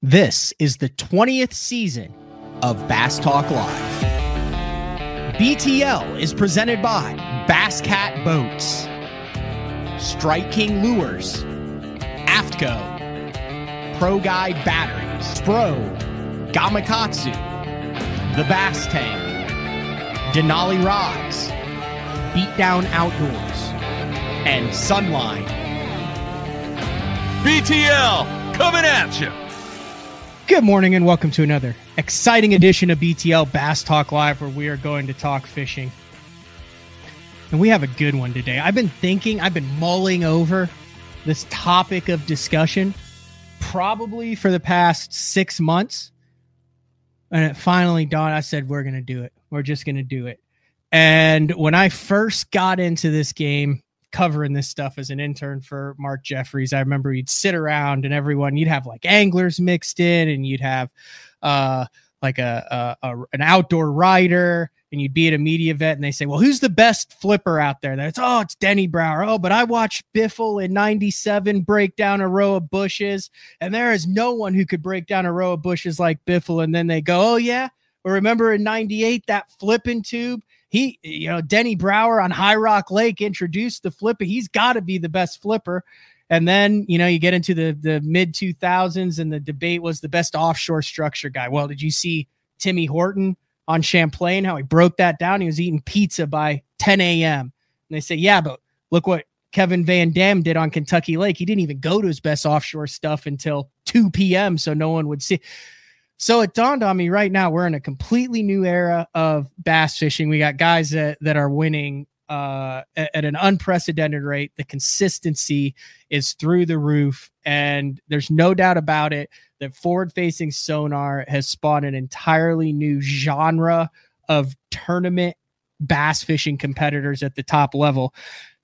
This is the 20th season of Bass Talk Live. BTL is presented by Bass Cat Boats, Strike King Lures, Aftco, Pro Guide Batteries, Spro, Gamakatsu, The Bass Tank, Denali Rods, Beatdown Outdoors, and Sunline. BTL coming at you. Good morning and welcome to another exciting edition of BTL Bass Talk Live, where we are going to talk fishing. And we have a good one today. I've been mulling over this topic of discussion probably for the past 6 months. And it finally dawned. I said, we're going to do it. We're just going to do it. And when I first got into this game, covering this stuff as an intern for Mark Jeffries, I remember you'd sit around and you'd have like anglers mixed in, and you'd have like an outdoor rider, and you'd be at a media event and they say, well, who's the best flipper out there? It's Denny Brower. Oh, but I watched Biffle in 97 break down a row of bushes, and there is no one who could break down a row of bushes like Biffle. And then they go, oh yeah, well, remember in 98, that flipping tube? Denny Brower on High Rock Lake introduced the flipper. He's got to be the best flipper. And then, you get into the mid 2000s and the debate was the best offshore structure guy. Well, did you see Timmy Horton on Champlain, how he broke that down? He was eating pizza by 10 a.m. And they say, yeah, but look what Kevin Van Dam did on Kentucky Lake. He didn't even go to his best offshore stuff until 2 p.m. so no one would see. So it dawned on me right now, we're in a completely new era of bass fishing. We got guys that are winning at an unprecedented rate. The consistency is through the roof, and there's no doubt about it that forward-facing sonar has spawned an entirely new genre of tournament bass fishing competitors at the top level.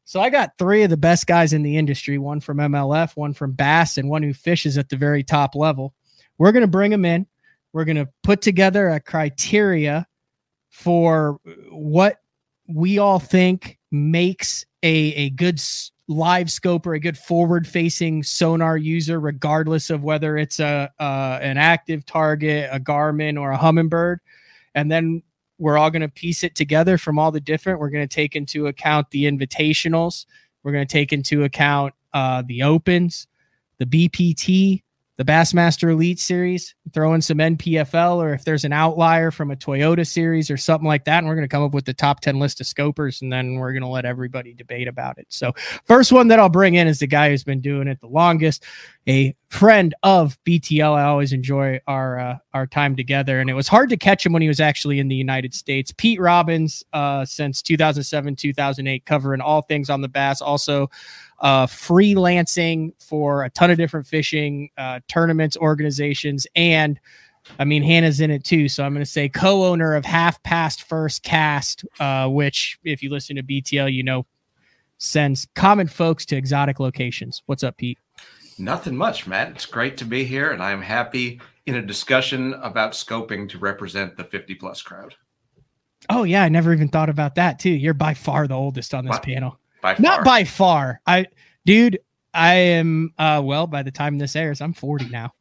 So I got 3 of the best guys in the industry, one from MLF, one from Bass, and one who fishes at the very top level. We're going to bring them in. We're going to put together a criteria for what we all think makes a good live scope or a good forward-facing sonar user, regardless of whether it's an active target, a Garmin, or a Humminbird. And then we're all going to piece it together from all the different. We're going to take into account the invitationals. We're going to take into account the opens, the BPT, the Bassmaster Elite Series, throw in some NPFL, or if there's an outlier from a Toyota series or something like that, and we're going to come up with the top 10 list of scopers, and then we're going to let everybody debate about it. So first one that I'll bring in is the guy who's been doing it the longest, a friend of BTL. I always enjoy our time together, and it was hard to catch him when he was actually in the United States. Pete Robbins, since 2007, 2008, covering all things on the bass, also freelancing for a ton of different fishing tournaments, organizations, and Hannah's in it too. So I'm going to say co-owner of Half Past First Cast, which, if you listen to BTL, sends common folks to exotic locations. What's up, Pete? Nothing much, Matt. It's great to be here, and I'm happy in a discussion about scoping to represent the 50-plus crowd. Oh, yeah. I never even thought about that, too. You're by far the oldest on this panel. By far. Not by far. I am, by the time this airs, I'm 40 now.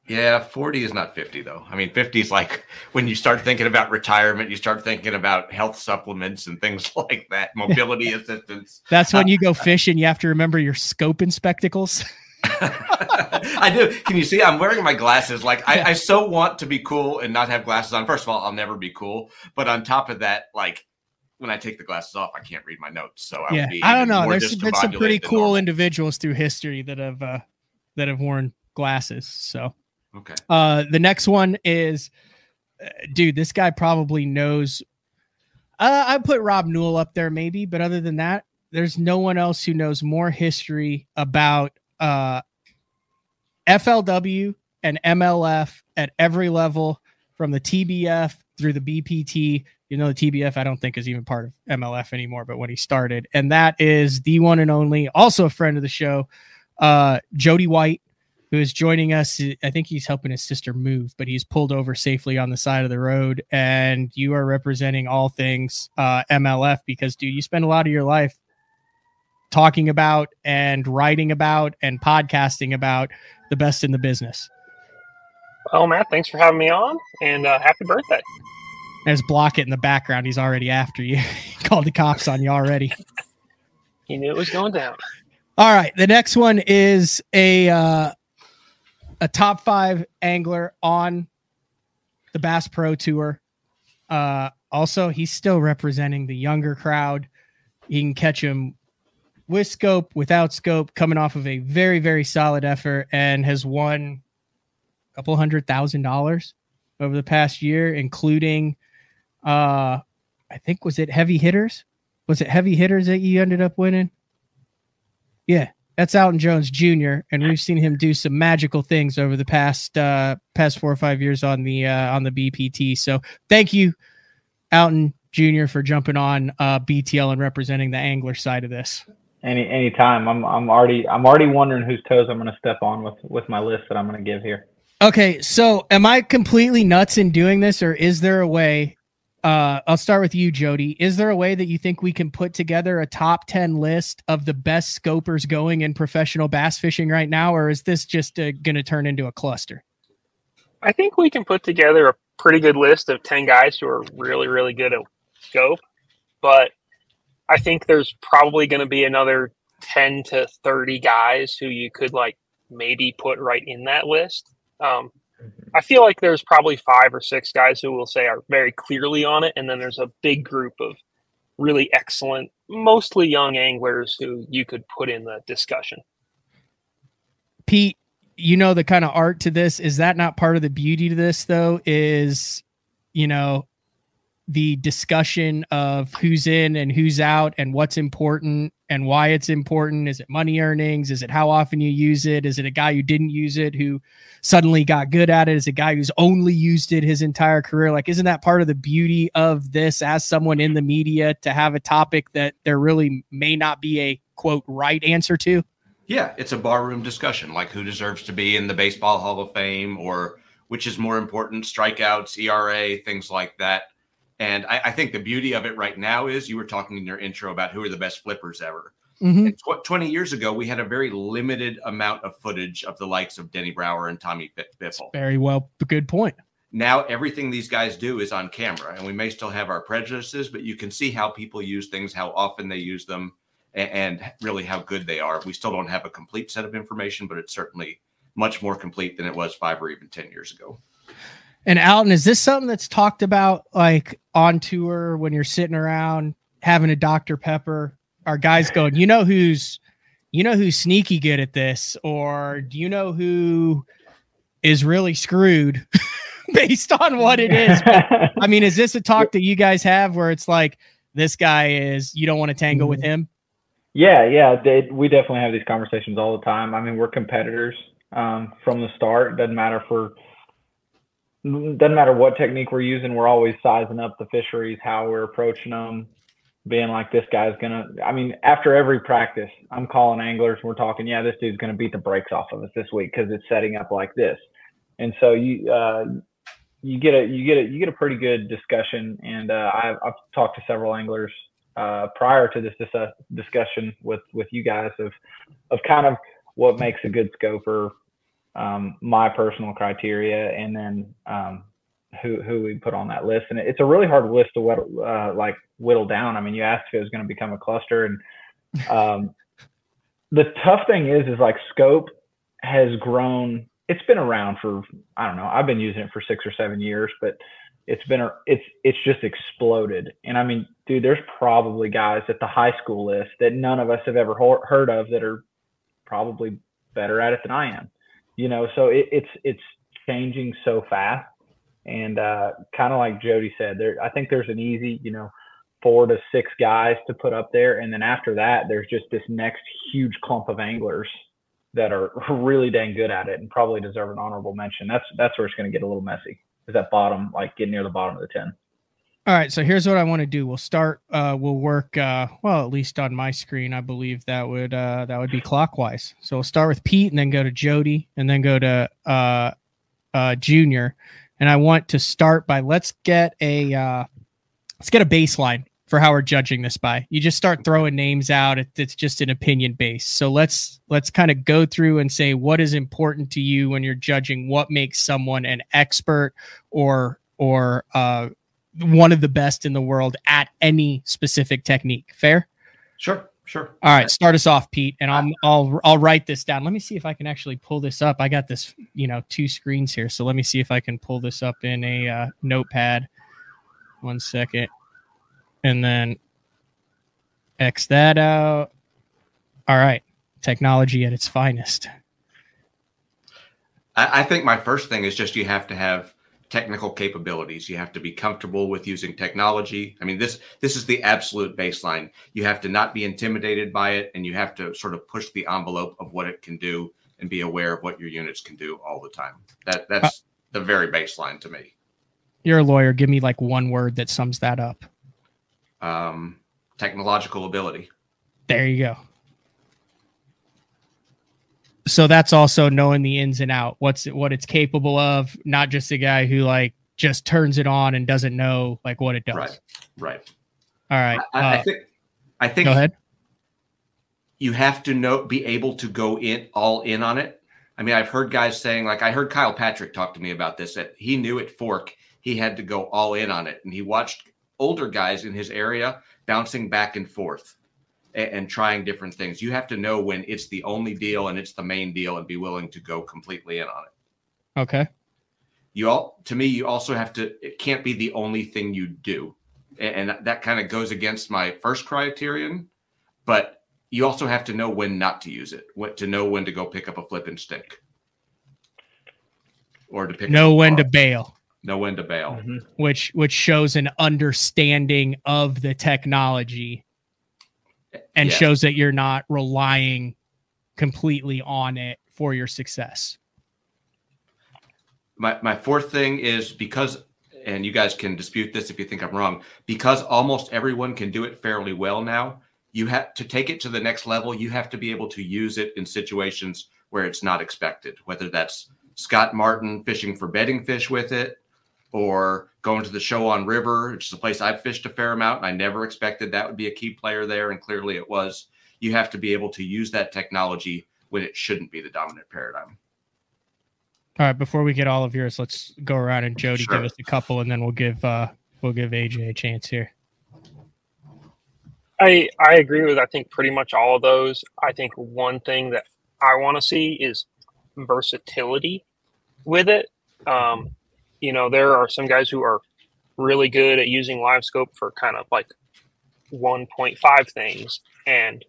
Yeah, 40 is not 50, though. 50 is like when you start thinking about retirement, you start thinking about health supplements and things like that, mobility assistance. That's when you go fishing. You have to remember your scoping spectacles. I do. Can you see? I'm wearing my glasses. I so want to be cool and not have glasses on. First of all, I'll never be cool. But on top of that, when I take the glasses off, I can't read my notes. So I don't know. There's been some pretty cool individuals through history that have worn glasses. So, okay. The next one is, dude, this guy probably knows. I put Rob Newell up there maybe, but other than that, there's no one else who knows more history about FLW and MLF at every level, from the TBF through the BPT. The TBF, I don't think, is even part of MLF anymore, but when he started. And that is the one and only, also a friend of the show, Jody White, who is joining us. I think he's helping his sister move, but he's pulled over safely on the side of the road. And you are representing all things MLF because, dude, you spend a lot of your life talking about and writing about and podcasting about the best in the business. Well, Matt, thanks for having me on, and happy birthday. There's Blockett in the background. He's already after you. He called the cops on you already. He knew it was going down. All right. The next one is a top 5 angler on the Bass Pro Tour. Also, he's still representing the younger crowd. You can catch him with scope, without scope, coming off of a very, very solid effort, and has won a couple $100,000 over the past year, including, I think, was it Heavy Hitters? Was it Heavy Hitters that you ended up winning? Yeah, that's Alton Jones Jr., and we've seen him do some magical things over the past 4 or 5 years on the BPT. So thank you, Alton Jr., for jumping on BTL and representing the angler side of this. Anytime. I'm already wondering whose toes I'm going to step on with my list that I'm going to give here. Okay, so am I completely nuts in doing this, or is there a way? I'll start with you, Jody. Is there a way that you think we can put together a top 10 list of the best scopers going in professional bass fishing right now, or is this just going to turn into a cluster? I think we can put together a pretty good list of 10 guys who are really, really good at scope, but I think there's probably going to be another 10 to 30 guys who you could maybe put right in that list. I feel like there's probably 5 or 6 guys who will say are very clearly on it. And then there's a big group of really excellent, mostly young anglers who you could put in the discussion. Pete, you know, the kind of art to this, is that not part of the beauty to this though? Is, the discussion of who's in and who's out and what's important and why it's important. Is it money earnings? Is it how often you use it? Is it a guy who didn't use it who suddenly got good at it? Is it a guy who's only used it his entire career? Isn't that part of the beauty of this as someone in the media, to have a topic that there really may not be a quote right answer to? Yeah, it's a barroom discussion, like who deserves to be in the Baseball Hall of Fame, or which is more important, strikeouts, ERA, things like that. And I think the beauty of it right now is, you were talking in your intro about who are the best flippers ever. Mm-hmm. 20 years ago, we had a very limited amount of footage of the likes of Denny Brower and Tommy Biffle. Very well. Good point. Now, everything these guys do is on camera, and we may still have our prejudices, but you can see how people use things, how often they use them, and really how good they are. We still don't have a complete set of information, but it's certainly much more complete than it was 5 or even 10 years ago. And Alton, is this something that's talked about on tour when you're sitting around having a Dr. Pepper? Are guys going, who's sneaky good at this? Or do you know who is really screwed based on what it is? But, is this a talk that you guys have where it's like, this guy is, you don't want to tangle with him? Yeah. We definitely have these conversations all the time. We're competitors from the start. Doesn't matter what technique we're using. We're always sizing up the fisheries, how we're approaching them, being like, this guy's after every practice, I'm calling anglers. We're talking, this dude's going to beat the brakes off of us this week because it's setting up like this. And so you get a pretty good discussion. And I've talked to several anglers prior to this discussion with you guys of kind of what makes a good scoper, my personal criteria, and then who we put on that list. And it's a really hard list to whittle down. You asked if it was going to become a cluster, and the tough thing is scope has grown. It's been around for, I don't know, I've been using it for 6 or 7 years, but it's just exploded. And dude, there's probably guys at the high school list that none of us have ever heard of that are probably better at it than I am. So it's changing so fast, and kind of like Jody said, I think there's an easy, 4 to 6 guys to put up there, and then after that, there's just this next huge clump of anglers that are really dang good at it and probably deserve an honorable mention. That's where it's going to get a little messy. Is that bottom, getting near the bottom of the 10. All right, so here's what I want to do. We'll start. We'll work. At least on my screen, I believe that would be clockwise. So we'll start with Pete, and then go to Jody, and then go to Junior. And I want to start by let's get a baseline for how we're judging this by. You just start throwing names out. It's just an opinion based. So let's kind of go through and say what is important to you when you're judging what makes someone an expert or one of the best in the world at any specific technique. Fair? Sure. All right, start us off, Pete, and I'll write this down. Let me see if I can actually pull this up. I got this, 2 screens here, so let me see if I can pull this up in a notepad. 1 second, and then X that out. All right, technology at its finest. I think my first thing is just you have to have technical capabilities. You have to be comfortable with using technology. I mean, this is the absolute baseline. You have to not be intimidated by it, and you have to sort of push the envelope of what it can do and be aware of what your units can do all the time. That's the very baseline to me. You're a lawyer. Give me like one word that sums that up. Technological ability. There you go. So that's also knowing the ins and out, what it's capable of, not just a guy who like just turns it on and doesn't know like what it does. Right. All right. I think go ahead. You have to be able to go all in on it. I mean, I've heard guys saying, like I heard Kyle Patrick talk to me about this, that he knew at Fork he had to go all in on it. And he watched older guys in his area bouncing back and forth and trying different things. You have to know when it's the only deal and it's the main deal and be willing to go completely in on it. Okay. You also have to, it can't be the only thing you do. And that kind of goes against my first criterion, but you also have to know when not to use it, to know when to go pick up a flipping stick or to know when to bail. Know when to bail. Mm-hmm. Which shows an understanding of the technology and shows that you're not relying completely on it for your success. My fourth thing is because, and you guys can dispute this if you think I'm wrong, because almost everyone can do it fairly well now, you have to take it to the next level. You have to be able to use it in situations where it's not expected, whether that's Scott Martin fishing for bedding fish with it, or going to the Show on River, which is a place I've fished a fair amount, and I never expected that would be a key player there, and clearly it was. You have to be able to use that technology when it shouldn't be the dominant paradigm. All right, before we get all of yours, let's go around and Jody give us a couple, and then we'll give AJ a chance here. I agree with, I think, pretty much all of those. I think one thing that I want to see is versatility with it. There are some guys who are really good at using live scope for kind of like 1.5 things, and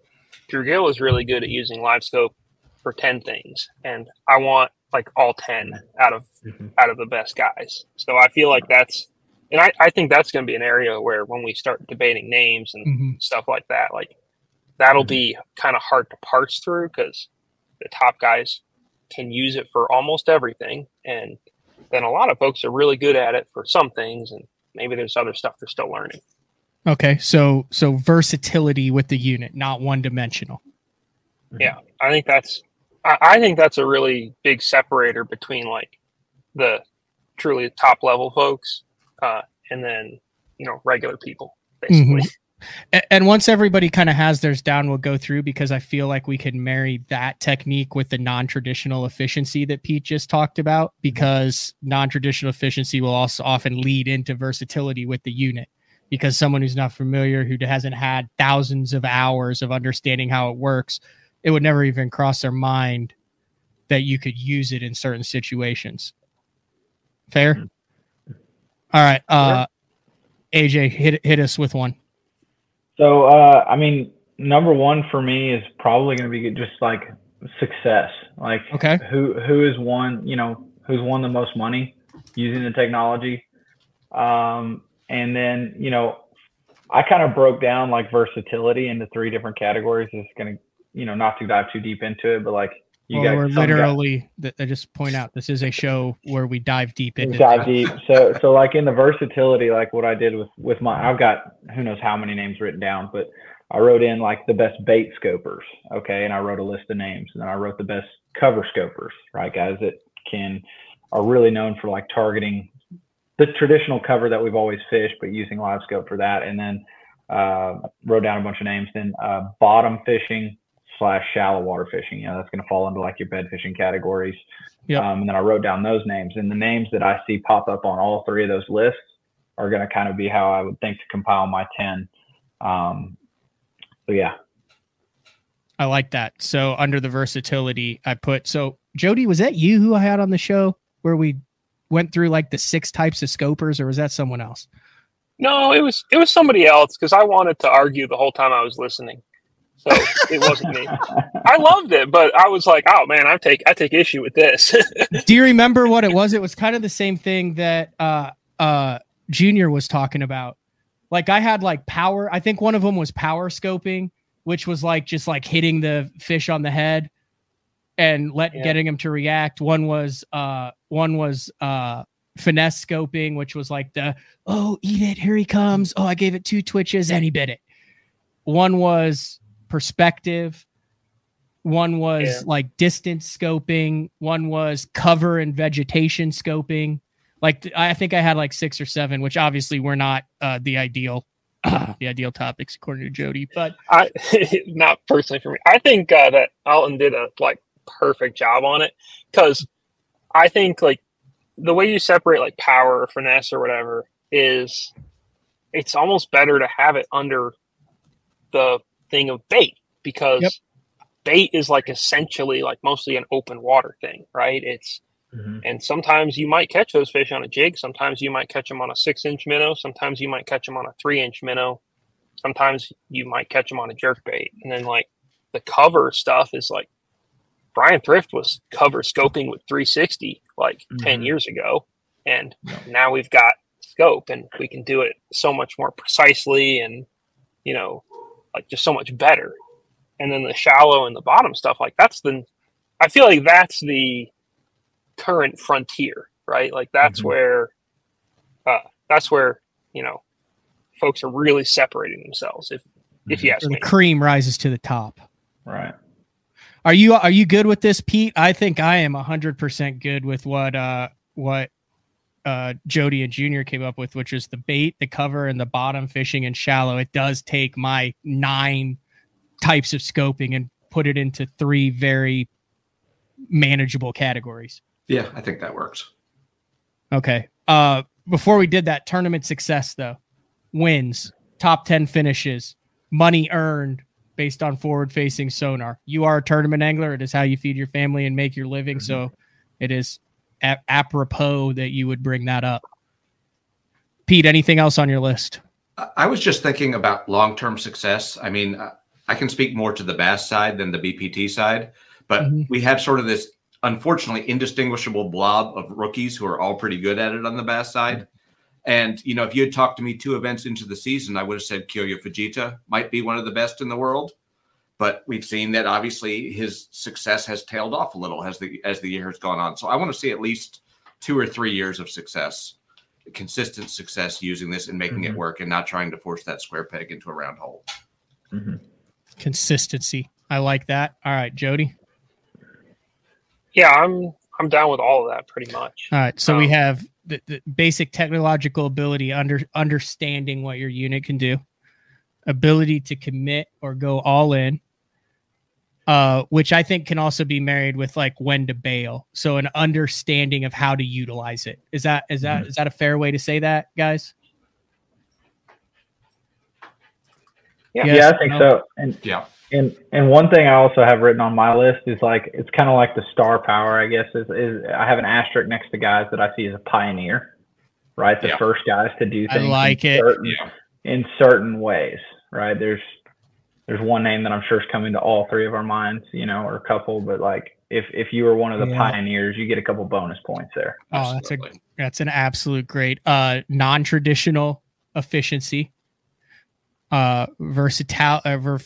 Drew Gill is really good at using live scope for 10 things. And I want like all 10 out of the best guys. So I feel like I think that's going to be an area where when we start debating names and stuff like that, like that'll be kind of hard to parse through because the top guys can use it for almost everything. And then a lot of folks are really good at it for some things, and maybe there's other stuff they're still learning. Okay, so versatility with the unit, not one-dimensional. Yeah, I think that's a really big separator between like the truly top level folks and then regular people, basically. And once everybody kind of has theirs down, we'll go through, because I feel like we can marry that technique with the non-traditional efficiency that Pete just talked about, because non-traditional efficiency will also often lead into versatility with the unit, because someone who's not familiar, who hasn't had thousands of hours of understanding how it works, it would never even cross their mind that you could use it in certain situations. Fair? All right. AJ, hit us with one. So, number one for me is probably going to be just like success. Like, okay, who has won, who's won the most money using the technology. And then, I kind of broke down like versatility into 3 different categories. It's going to, not to dive too deep into it, but like we're literally, I just point out, this is a show where we dive deep into deep. So like in the versatility, like what I did with I've got who knows how many names written down, but I wrote in like the best bait scopers. Okay. And I wrote a list of names, and then I wrote the best cover scopers, right? Guys that are really known for like targeting the traditional cover that we've always fished, but using live scope for that. And then Wrote down a bunch of names. Then bottom fishing / shallow water fishing. That's going to fall into like your bed fishing categories. Yep. And then I wrote down those names, and the names that I see pop up on all three of those lists are going to kind of be how I would think to compile my 10. So yeah. I like that. So under the versatility, I put, so Jody, was that you who I had on the show where we went through like the 6 types of scopers, or was that someone else? No, it was somebody else, because I wanted to argue the whole time I was listening. So it wasn't me. I loved it, but I was like, oh man, I take issue with this. Do you remember what it was? It was kind of the same thing that Junior was talking about. Like I had like power. I think one of them was power scoping, which was like just like hitting the fish on the head and getting him to react. One was finesse scoping, which was like eat it, here he comes. Oh, I gave it 2 twitches and he bit it. One was perspective. One was like distance scoping. One was cover and vegetation scoping. Like I think I had like 6 or 7, which obviously were not the ideal topics according to Jody, but not personally for me. I think that Alton did a like perfect job on it, because I think like the way you separate like power or finesse or whatever is it's almost better to have it under the thing of bait, because bait is like essentially like mostly an open water thing, right? It's and sometimes you might catch those fish on a jig. Sometimes you might catch them on a 6-inch minnow. Sometimes you might catch them on a 3-inch minnow. Sometimes you might catch them on a jerk bait. And then like the cover stuff is like Brian Thrift was cover scoping with 360 like 10 years ago. And now we've got scope and we can do it so much more precisely and, like just so much better. And then the shallow and the bottom stuff, like I feel like that's the current frontier, right? Like that's where folks are really separating themselves. If you ask me, the cream rises to the top. Right. Are you good with this, Pete? I think I am 100% good with what Jody and Junior came up with, which is the bait, the cover, and the bottom fishing and shallow. It does take my 9 types of scoping and put it into 3 very manageable categories. Yeah, I think that works. Okay. Before we did that, tournament success though, wins, top 10 finishes, money earned based on forward-facing sonar. You are a tournament angler. It is how you feed your family and make your living. So it is apropos that you would bring that up. Pete, anything else on your list? I was just thinking about long-term success. I mean, I can speak more to the bass side than the BPT side, but we have sort of this unfortunately indistinguishable blob of rookies who are all pretty good at it on the bass side. And, if you had talked to me 2 events into the season, I would have said Kyoya Fujita might be one of the best in the world. But we've seen that obviously his success has tailed off a little as the year has gone on. So I want to see at least 2 or 3 years of success, consistent success using this and making it work and not trying to force that square peg into a round hole. Consistency. I like that. All right, Jody. Yeah, I'm down with all of that pretty much. All right, so we have the basic technological ability, understanding what your unit can do, ability to commit or go all in, which I think can also be married with like when to bail. So an understanding of how to utilize it. Is that a fair way to say that, guys? Yeah, yes, I think so. And yeah. And one thing I also have written on my list is like, it's kind of like the star power, I guess, is I have an asterisk next to guys that I see as a pioneer, right? The first guys to do things in certain ways, right? There's one name that I'm sure is coming to all 3 of our minds, or a couple, but like if you were one of the pioneers, you get a couple bonus points there. Oh, that's an absolute great non-traditional efficiency. Versatile,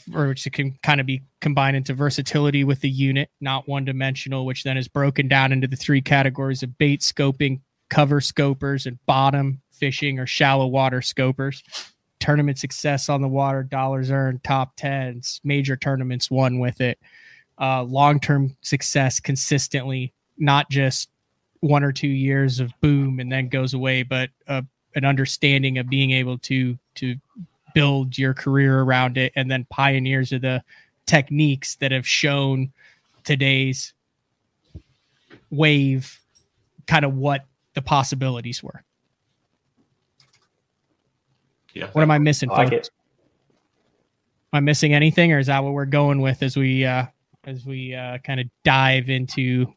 which can kind of be combined into versatility with the unit, not one-dimensional, which then is broken down into the 3 categories of bait scoping, cover scopers, and bottom fishing or shallow water scopers. Tournament success on the water, dollars earned, top 10s, major tournaments won with it. Long-term success consistently, not just 1 or 2 years of boom and then goes away, but an understanding of being able to build your career around it, and then pioneers of the techniques that have shown today's wave kind of what the possibilities were. Yeah. What am I missing? I like folks? it. Am I missing anything, or is that what we're going with as we kind of dive into?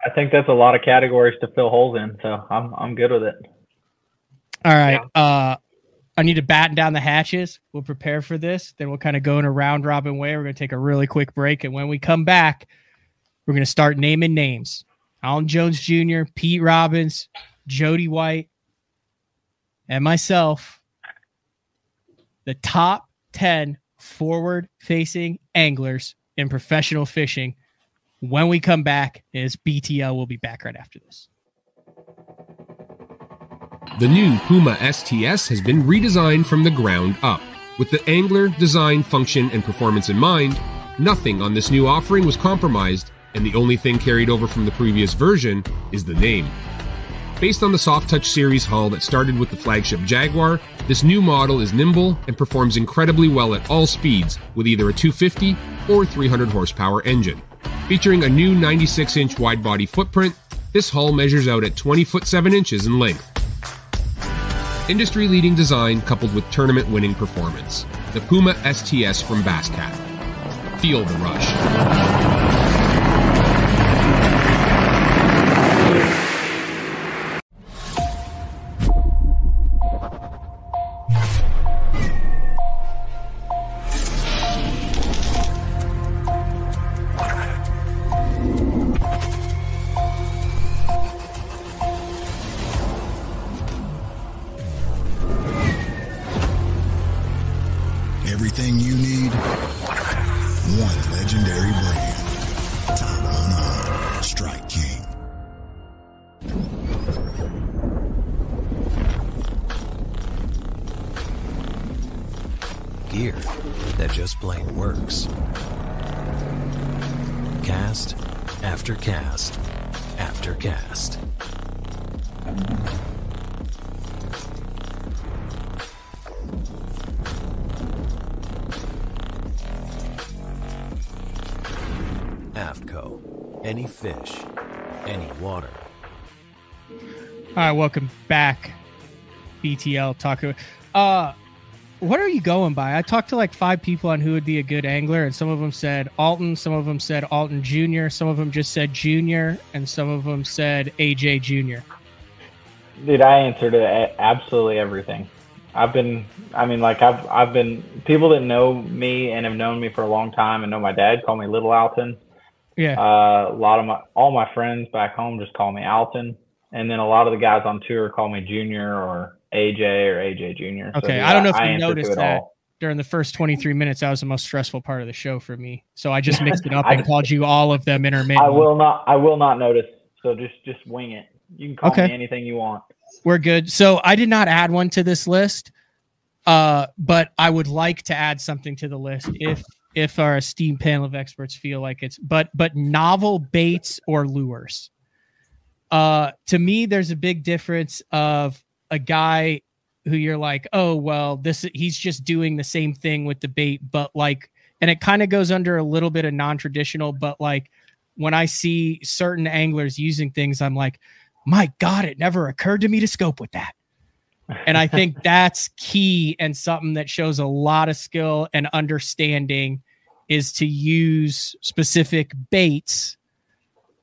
I think that's a lot of categories to fill holes in, so I'm good with it. All right. Yeah. I need to batten down the hatches. We'll prepare for this. Then we'll kind of go in a round robin way. We're going to take a really quick break. And when we come back, we're going to start naming names. Alton Jones Jr., Pete Robbins, Jody White, and myself. The top 10 forward-facing anglers in professional fishing. When we come back, is BTL. We'll be back right after this. The new Puma STS has been redesigned from the ground up. With the angler, design, function, and performance in mind, nothing on this new offering was compromised, and the only thing carried over from the previous version is the name. Based on the Soft Touch series hull that started with the flagship Jaguar, this new model is nimble and performs incredibly well at all speeds with either a 250 or 300 horsepower engine. Featuring a new 96-inch wide-body footprint, this hull measures out at 20 foot 7 inches in length. Industry-leading design coupled with tournament-winning performance. The Puma STS from Basscat. Feel the rush. Everything you need, one legendary brand. Sonar, Strike King. Gear that just plain works. Cast after cast after cast. AFCO. Any fish, any water. All right, welcome back. BTL Taco. What are you going by? I talked to like 5 people on who would be a good angler, and some of them said Alton, some of them said Alton Jr., some of them just said Junior, and some of them said AJ Jr. Dude, I answered absolutely everything. I've been people that know me and have known me for a long time and know my dad call me Little Alton. Yeah. All my friends back home just call me Alton, and then a lot of the guys on tour call me Junior or AJ or AJ Jr. Okay, so, I don't know if you answer noticed that during the first 23 minutes, that was the most stressful part of the show for me. So I just mixed it up and called you all of them intermittently. I will not notice. So just wing it. You can call me anything you want. We're good. So I did not add one to this list, but I would like to add something to the list if our esteemed panel of experts feel like it's but novel baits or lures. To me, there's a big difference of a guy who you're like, oh, well, he's just doing the same thing with the bait, but like, and it kind of goes under a little bit of non-traditional, but like when I see certain anglers using things, I'm like, my God, it never occurred to me to scope with that. And I think that's key, and something that shows a lot of skill and understanding is to use specific baits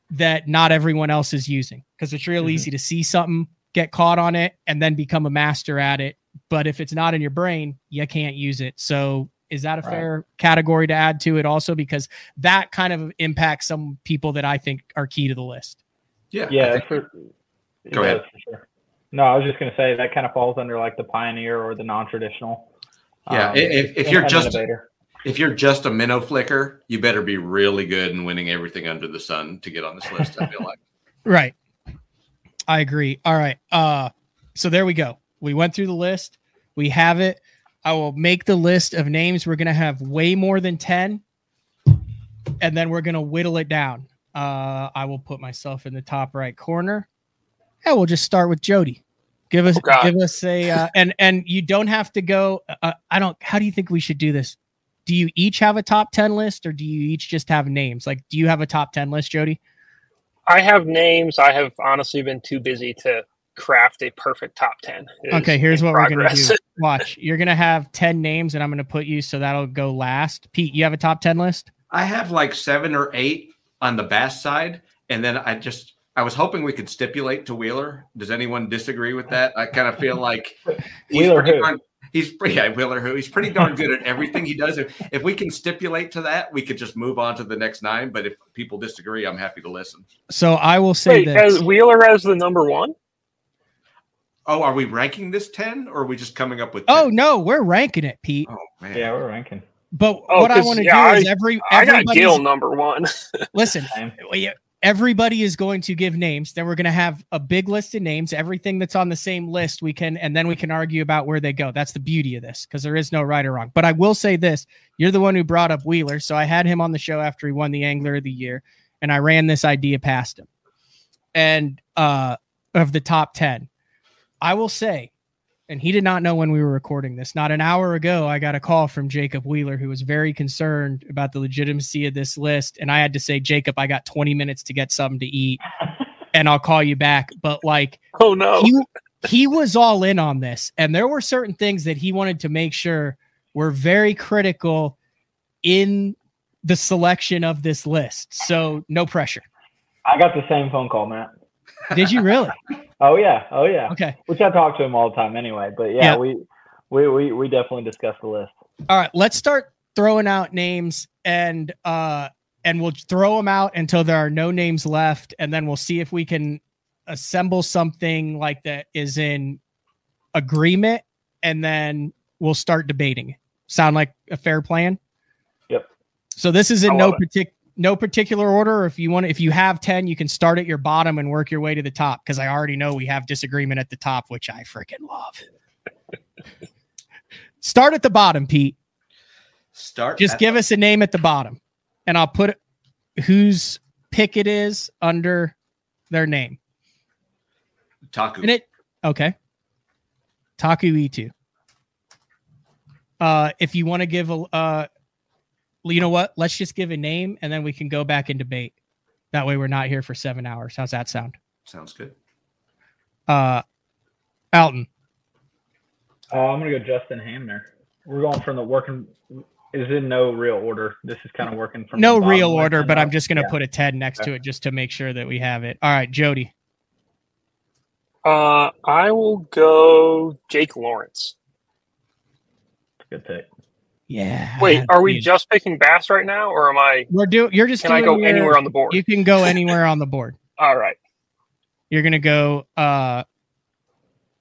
that not everyone else is using, because it's real easy to see something, get caught on it, and then become a master at it. But if it's not in your brain, you can't use it. So is that a fair category to add to it also? Because that kind of impacts some people that I think are key to the list. Yeah. Go ahead. For sure. No, I was just going to say that kind of falls under like the pioneer or the non-traditional. Yeah. If you're just a minnow flicker, you better be really good in winning everything under the sun to get on this list, I feel like. Right. I agree. All right. So there we go. We went through the list. We have it. I will make the list of names. We're going to have way more than 10, and then we're going to whittle it down. I will put myself in the top right corner, and we'll just start with Jody. Give us God. give us a and you don't have to go. How do you think we should do this? Do you each have a top 10 list, or do you each just have names? Like, do you have a top 10 list, Jody? I have names. I have honestly been too busy to craft a perfect top 10. Okay, here's what we're going to progress. do. Watch. You're going to have 10 names, and I'm going to put you, so that'll go last. Pete, you have a top 10 list? I have like 7 or 8 on the bass side. And then I was hoping we could stipulate to Wheeler. Does anyone disagree with that? I kind of feel like Wheeler he's pretty darn good at everything he does. If we can stipulate to that, we could just move on to the next 9. But if people disagree, I'm happy to listen. So I will say this. As Wheeler as the number 1? Oh, are we ranking this 10, or are we just coming up with 10? Oh, no, we're ranking it, Pete. Oh, man. Yeah, we're ranking. But what I want to do is I got Gil number 1. Listen, everybody is going to give names. Then we're going to have a big list of names. Everything that's on the same list, and then we can argue about where they go. That's the beauty of this, because there is no right or wrong. But I will say this. You're the one who brought up Wheeler. So I had him on the show after he won the Angler of the Year, and I ran this idea past him. And of the top 10, I will say, and he did not know when we were recording this. Not an hour ago, I got a call from Jacob Wheeler, who was very concerned about the legitimacy of this list. And I had to say, Jacob, I got 20 minutes to get something to eat, and I'll call you back. But like, oh no, he was all in on this. And there were certain things that he wanted to make sure were very critical in the selection of this list. So no pressure. I got the same phone call, Matt. Did you really? Oh yeah. Okay. Which I talk to him all the time anyway. But yeah. we definitely discussed the list. All right, let's start throwing out names, and we'll throw them out until there are no names left, and then we'll see if we can assemble something like that is in agreement, and then we'll start debating. Sound like a fair plan? Yep. So this is in no particular order. If you have 10, you can start at your bottom and work your way to the top, because I already know we have disagreement at the top, which I freaking love. Start at the bottom, Pete. Just give us a name at the bottom, and I'll put whose pick it is under their name. Taku. Okay. Taku E2. If you want to give you know what? Let's just give a name, and then we can go back and debate. That way we're not here for 7 hours. How's that sound? Sounds good. Alton. I'm going to go Justin Hamner. We're going from the working is in no real order. This is kind of working from no real order, but I'm just going to put a 10 next to it just to make sure that we have it. All right, Jody. I will go Jake Lawrence. Good pick. Yeah. Wait, are we just picking bass right now, or am I? You're just. Can I go anywhere on the board? You can go anywhere on the board. All right. You're gonna go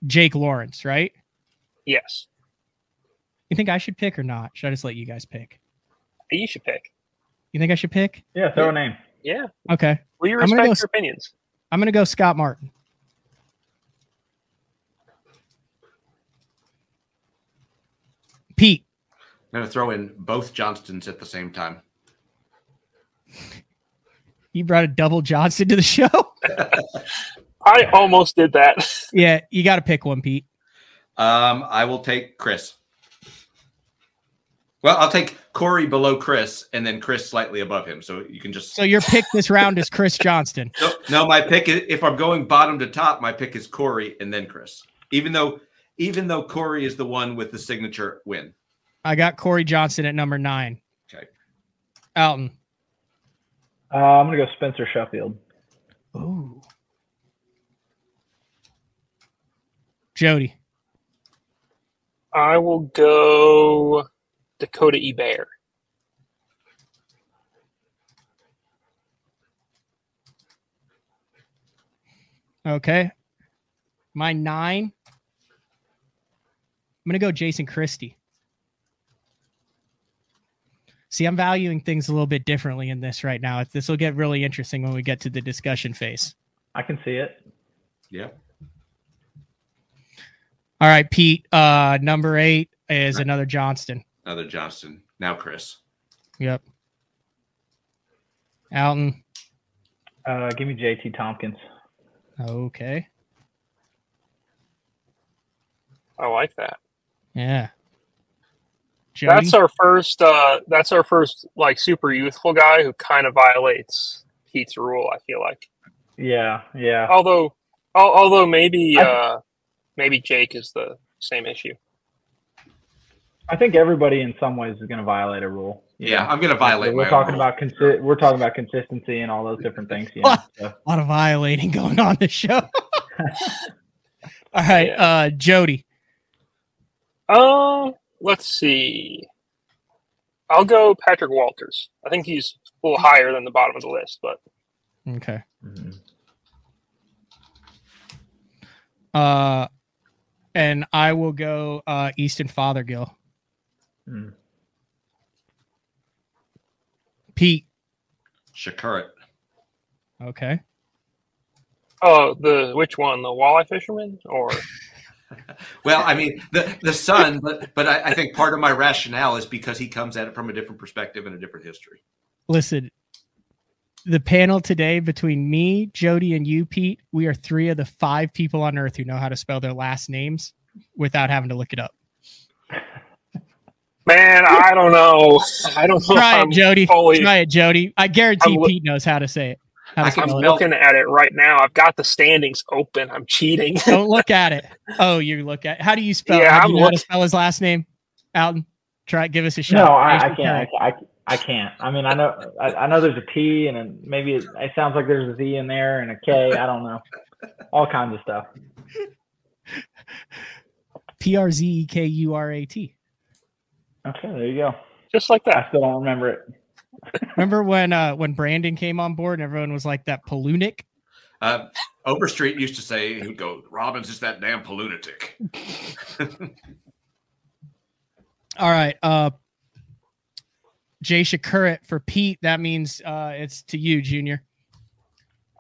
Jake Lawrence, right? Yes. You think I should pick or not? Should I just let you guys pick? You should pick. You think I should pick? Yeah, throw a name. Yeah. Okay. Will you respect your opinions? I'm gonna go Scott Martin. Pete. I'm going to throw in both Johnstons at the same time. You brought a double Johnston to the show? I almost did that. Yeah, you got to pick one, Pete. I will take Chris. Well, I'll take Corey below Chris, and then Chris slightly above him. So you can just. So your pick this round is Chris Johnston. No, my pick is, if I'm going bottom to top, my pick is Corey and then Chris. Even though Corey is the one with the signature win. I got Corey Johnson at number 9. Okay. Alton. I'm going to go Spencer Sheffield. Ooh. Jody. I will go Dakota Ebair. Okay. My 9. I'm going to go Jason Christie. See, I'm valuing things a little bit differently in this right now. This will get really interesting when we get to the discussion phase. I can see it. Yeah. All right, Pete. Number 8 is another Johnston. Another Johnston. Now Chris. Yep. Alton. Give me JT Tompkins. Okay. I like that. Yeah. Jody? That's our first like super youthful guy who kind of violates Pete's rule, I feel like. Yeah, yeah. Although maybe Jake is the same issue. I think everybody in some ways is going to violate a rule. Yeah, I'm going to violate. We're talking about consistency and all those different things. You know, a lot of violating going on this show. All right, Jody. Let's see. I'll go Patrick Walters. I think he's a little higher than the bottom of the list, but okay. Mm-hmm. And I will go Easton Fothergill. Mm. Pete. Shakurit. Okay. Oh, which one? The walleye fisherman or? Well, I mean the son, but I think part of my rationale is because he comes at it from a different perspective and a different history. Listen, the panel today between me, Jody, and you, Pete, we are 3 of the 5 people on earth who know how to spell their last names without having to look it up. Man, I don't know. Try it, Jody. Try it, Jody. I guarantee Pete knows how to say it. I'm looking at it right now. I've got the standings open. I'm cheating. Don't look at it. Oh, you look at it. How do you spell? Yeah, how do you know how to spell his last name? Alton, give us a shot. No, I can't. I can't. I mean, I know there's a T and maybe it sounds like there's a Z in there and a K. I don't know. All kinds of stuff. Przekurat. Okay, there you go. Just like that. I still don't remember it. Remember when Brandon came on board and everyone was like that Palunic? Overstreet used to say, he'd go, Robbins is that damn Palunatic. All right. Jay Shakurit for Pete. That means it's to you, Junior.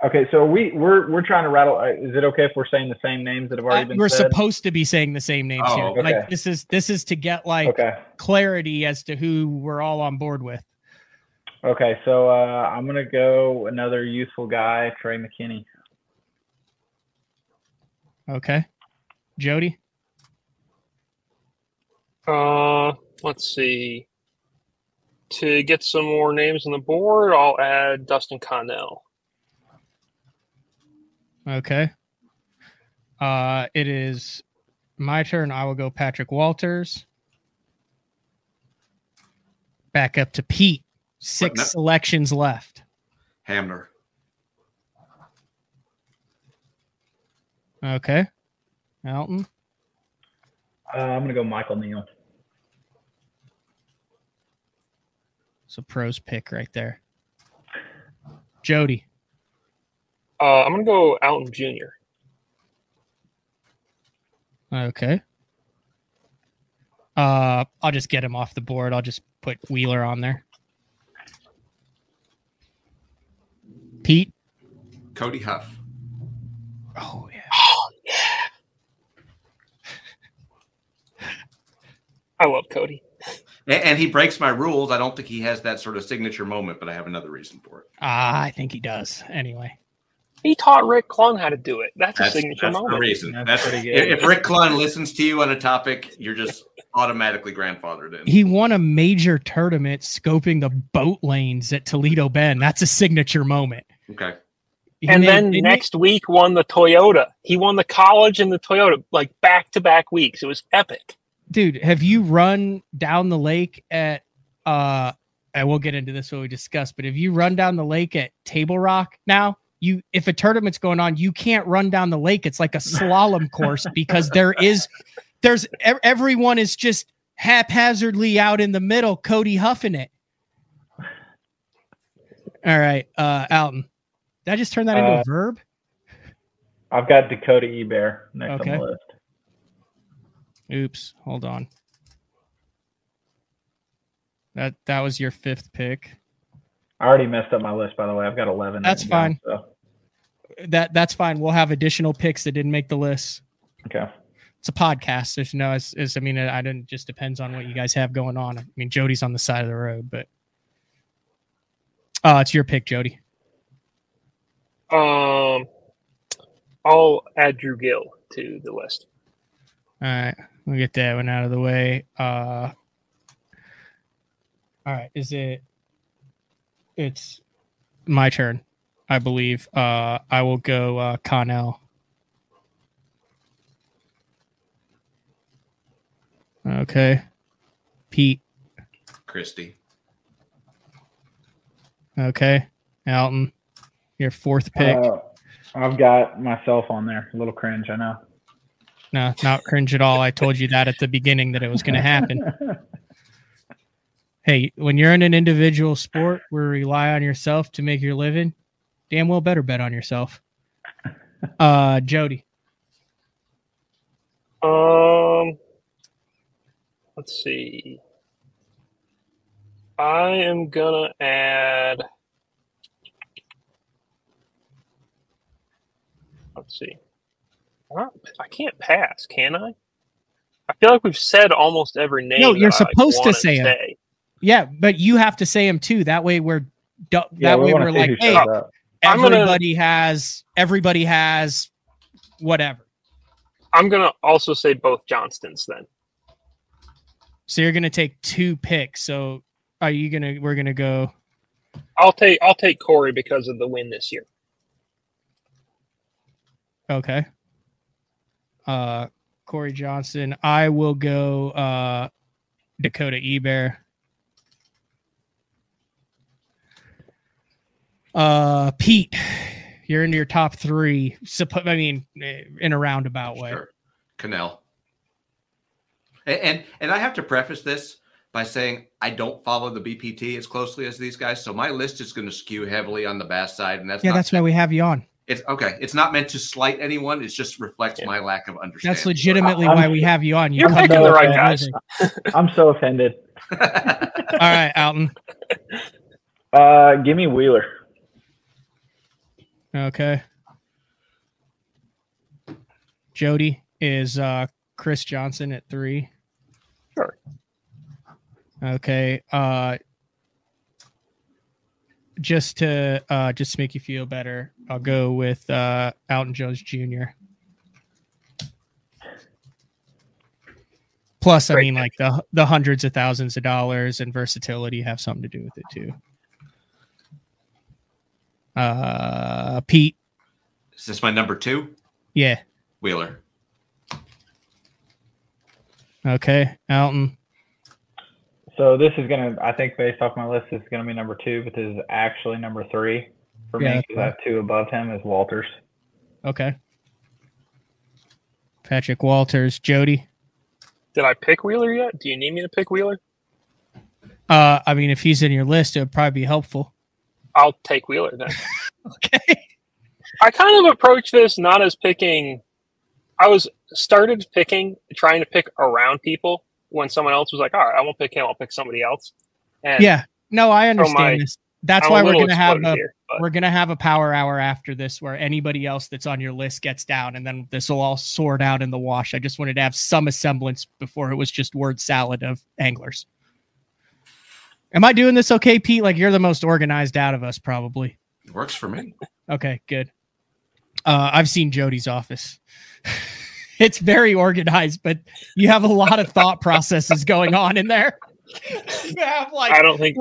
Okay, so we're trying to rattle. Is it okay if we're saying the same names that have already been we're said? supposed to be saying the same names here. Okay. Like this is to get clarity as to who we're all on board with. Okay, so I'm gonna go another youthful guy, Trey McKinney. Okay, Jody. Let's see. To get some more names on the board, I'll add Dustin Connell. Okay. It is my turn. I will go Patrick Walters. Back up to Pete. 6 selections left. Hamner. Okay. Alton. I'm going to go Michael Neal. It's a pros pick right there. Jody. I'm going to go Alton Jr. Okay. I'll just get him off the board. I'll just put Wheeler on there. Pete. Cody Huff. Oh, yeah. Oh, yeah. I love Cody. And he breaks my rules. I don't think he has that sort of signature moment, but I have another reason for it. I think he does. Anyway. He taught Rick Clun how to do it. That's a signature moment. The reason. That's pretty good. If Rick Clun listens to you on a topic, you're just automatically grandfathered in. He won a major tournament scoping the boat lanes at Toledo Bend. That's a signature moment. Okay. And then next week won the Toyota. He won the college and the Toyota, like back-to-back weeks. It was epic. Dude, have you run down the lake at I will get into this when we discuss, but if you run down the lake at Table Rock now, if a tournament's going on, you can't run down the lake. It's like a slalom course because everyone is just haphazardly out in the middle, Cody huffing it. All right, Alton. Did I just turn that into a verb? I've got Dakota Ebert next on the list. Oops, hold on. That was your 5th pick. I already messed up my list, by the way. I've got 11. That's fine. So. That's fine. We'll have additional picks that didn't make the list. Okay. It's a podcast. There's no. I mean, I didn't. Just depends on what you guys have going on. I mean, Jody's on the side of the road, but it's your pick, Jody. I'll add Drew Gill to the list. All right, we'll get that one out of the way. All right, it's my turn, I believe. I will go Connell. Okay. Pete. Christy. Okay. Alton, your fourth pick. I've got myself on there. A little cringe, I know. No, not cringe at all. I told you that at the beginning that it was going to happen. Hey, when you're in an individual sport where you rely on yourself to make your living, damn well better bet on yourself. Jody. Let's see. I am gonna add. Let's see. I can't pass, can I? I feel like we've said almost every name. No, you're supposed to say them. Them. Yeah, but you have to say them too. That way we're like, hey, everybody has whatever. I'm gonna also say both Johnstons then. So you're gonna take 2 picks. So we're gonna go. I'll take Corey because of the win this year. Okay. Corey Johnson. I will go Dakota Eber. Pete, you're into your top 3. In a roundabout way. Sure. Cannell. And I have to preface this by saying I don't follow the BPT as closely as these guys, so my list is going to skew heavily on the bass side, and that's why we have you on. It's okay. It's not meant to slight anyone. It just reflects my lack of understanding. That's legitimately why we have you on. You're picking the right guys. I'm so offended. All right, Alton. Give me Wheeler. Okay. Jody is Chris Johnson at 3. Sure. Okay. Just to make you feel better, I'll go with Alton Jones Jr. Plus, I mean, like the hundreds of thousands of dollars and versatility have something to do with it too. Pete. Is this my number 2? Yeah. Wheeler. Okay. Alton. So this is I think based off my list, this is going to be number 2, but this is actually number 3 for me because I have 2 above him is Walters. Okay. Patrick Walters. Jody. Did I pick Wheeler yet? Do you need me to pick Wheeler? I mean, if he's in your list, it would probably be helpful. I'll take Wheeler then. Okay. I kind of approach this not as picking. I started trying to pick around people when someone else was like, all right, I won't pick him. I'll pick somebody else. And yeah. No, I understand this. That's I'm why we're going to we're going to have a power hour after this where anybody else that's on your list gets down, and then this will all sort out in the wash. I just wanted to have some semblance before it was just word salad of anglers. Am I doing this okay, Pete? Like, you're the most organized out of us, probably. It works for me. Okay, good. I've seen Jody's office. It's very organized, but you have a lot of thought processes going on in there. You have I don't think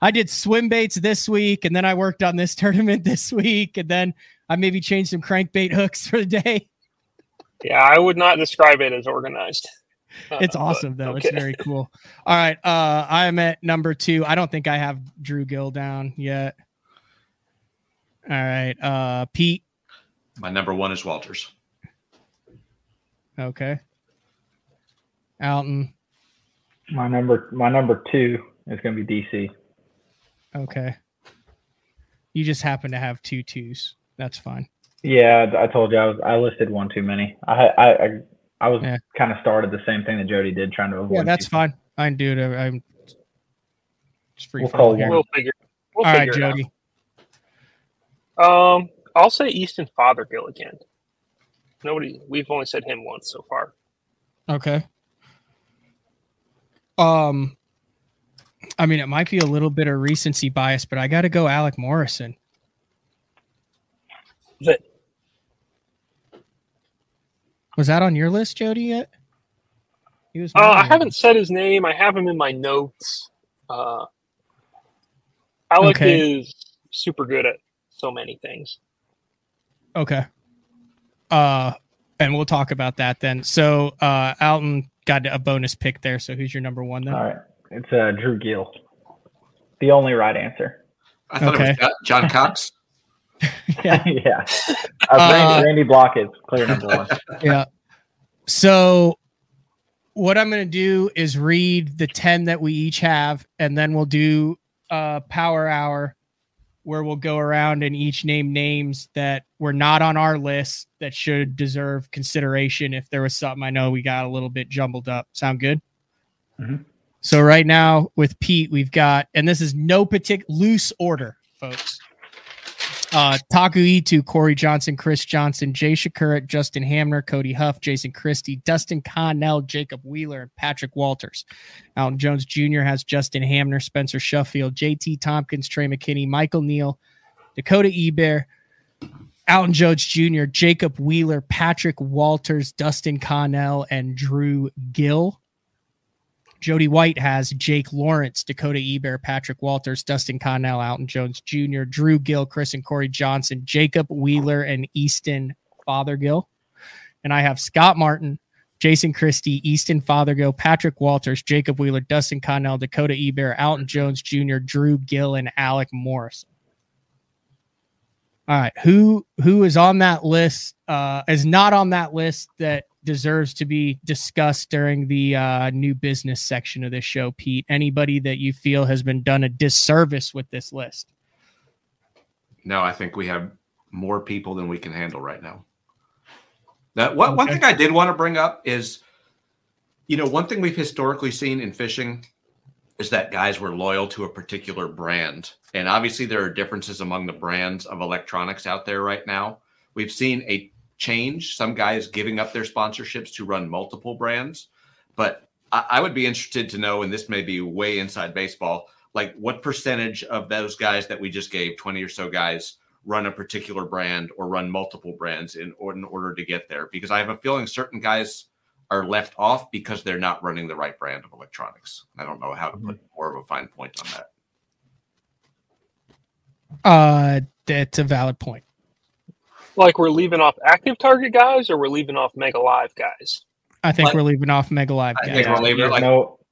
I did swim baits this week, and then I worked on this tournament this week, and then I maybe changed some crankbait hooks for the day. Yeah, I would not describe it as organized. It's awesome, though. Okay. It's very cool. All right. I'm at number 2. I don't think I have Drew Gill down yet. All right. Pete. My number 1 is Walters. Okay. Alton. My number 2 is going to be DC. Okay. You just happen to have 2 2s. That's fine. Yeah, I told you I listed 1 too many. I was kind of started the same thing that Jody did, trying to avoid. Yeah, that's fine. I can do it. I'm just free. We'll figure. All right, Jody. I'll say Easton Fothergill again. We've only said him once so far. Okay. I mean, it might be a little bit of recency bias, but I got to go Alec Morrison. Was that on your list, Jody, yet? He was. I haven't said his name. I have him in my notes. Alec is super good at so many things. Okay. And we'll talk about that then. So, Alton got a bonus pick there. So, who's your number one then? All right, it's Drew Gill. The only right answer. I thought it was John Cox. Yeah. Yeah. Randy Block is clear number one. Yeah. So, what I'm going to do is read the 10 that we each have, and then we'll do a power hour where we'll go around and each name names that were not on our list that should deserve consideration. If there was something, I know we got a little bit jumbled up. Sound good? Mm-hmm. So right now with Pete, we've got, and this is no particular loose order, folks. Taku Itu, Corey Johnson, Chris Johnson, Jay Shakurat, Justin Hamner, Cody Huff, Jason Christie, Dustin Connell, Jacob Wheeler, and Patrick Walters. Alton Jones Jr. has Justin Hamner, Spencer Sheffield, JT Tompkins, Trey McKinney, Michael Neal, Dakota Eber, Alton Jones Jr., Jacob Wheeler, Patrick Walters, Dustin Connell, and Drew Gill. Jody White has Jake Lawrence, Dakota Eber, Patrick Walters, Dustin Connell, Alton Jones Jr., Drew Gill, Chris and Corey Johnson, Jacob Wheeler, and Easton Fothergill. And I have Scott Martin, Jason Christie, Easton Fothergill, Patrick Walters, Jacob Wheeler, Dustin Connell, Dakota Eber, Alton Jones Jr., Drew Gill, and Alec Morrison. All right, who is on that list? Is not on that list that deserves to be discussed during the new business section of this show, Pete? Anybody that you feel has been done a disservice with this list? No, I think we have more people than we can handle right now. One thing I did want to bring up is, one thing we've historically seen in fishing is that guys were loyal to a particular brand. And obviously there are differences among the brands of electronics out there right now. We've seen a change, some guys giving up their sponsorships to run multiple brands. But I would be interested to know, and this may be way inside baseball, like what percentage of those guys that we just gave, 20 or so guys, run a particular brand or run multiple brands in order to get there? Because I have a feeling certain guys are left off because they're not running the right brand of electronics. I don't know how to put more of a fine point on that. That's a valid point. Like we're leaving off active target guys, or we're leaving off Mega Live guys? I think we're leaving off Mega Live guys. I think we're leaving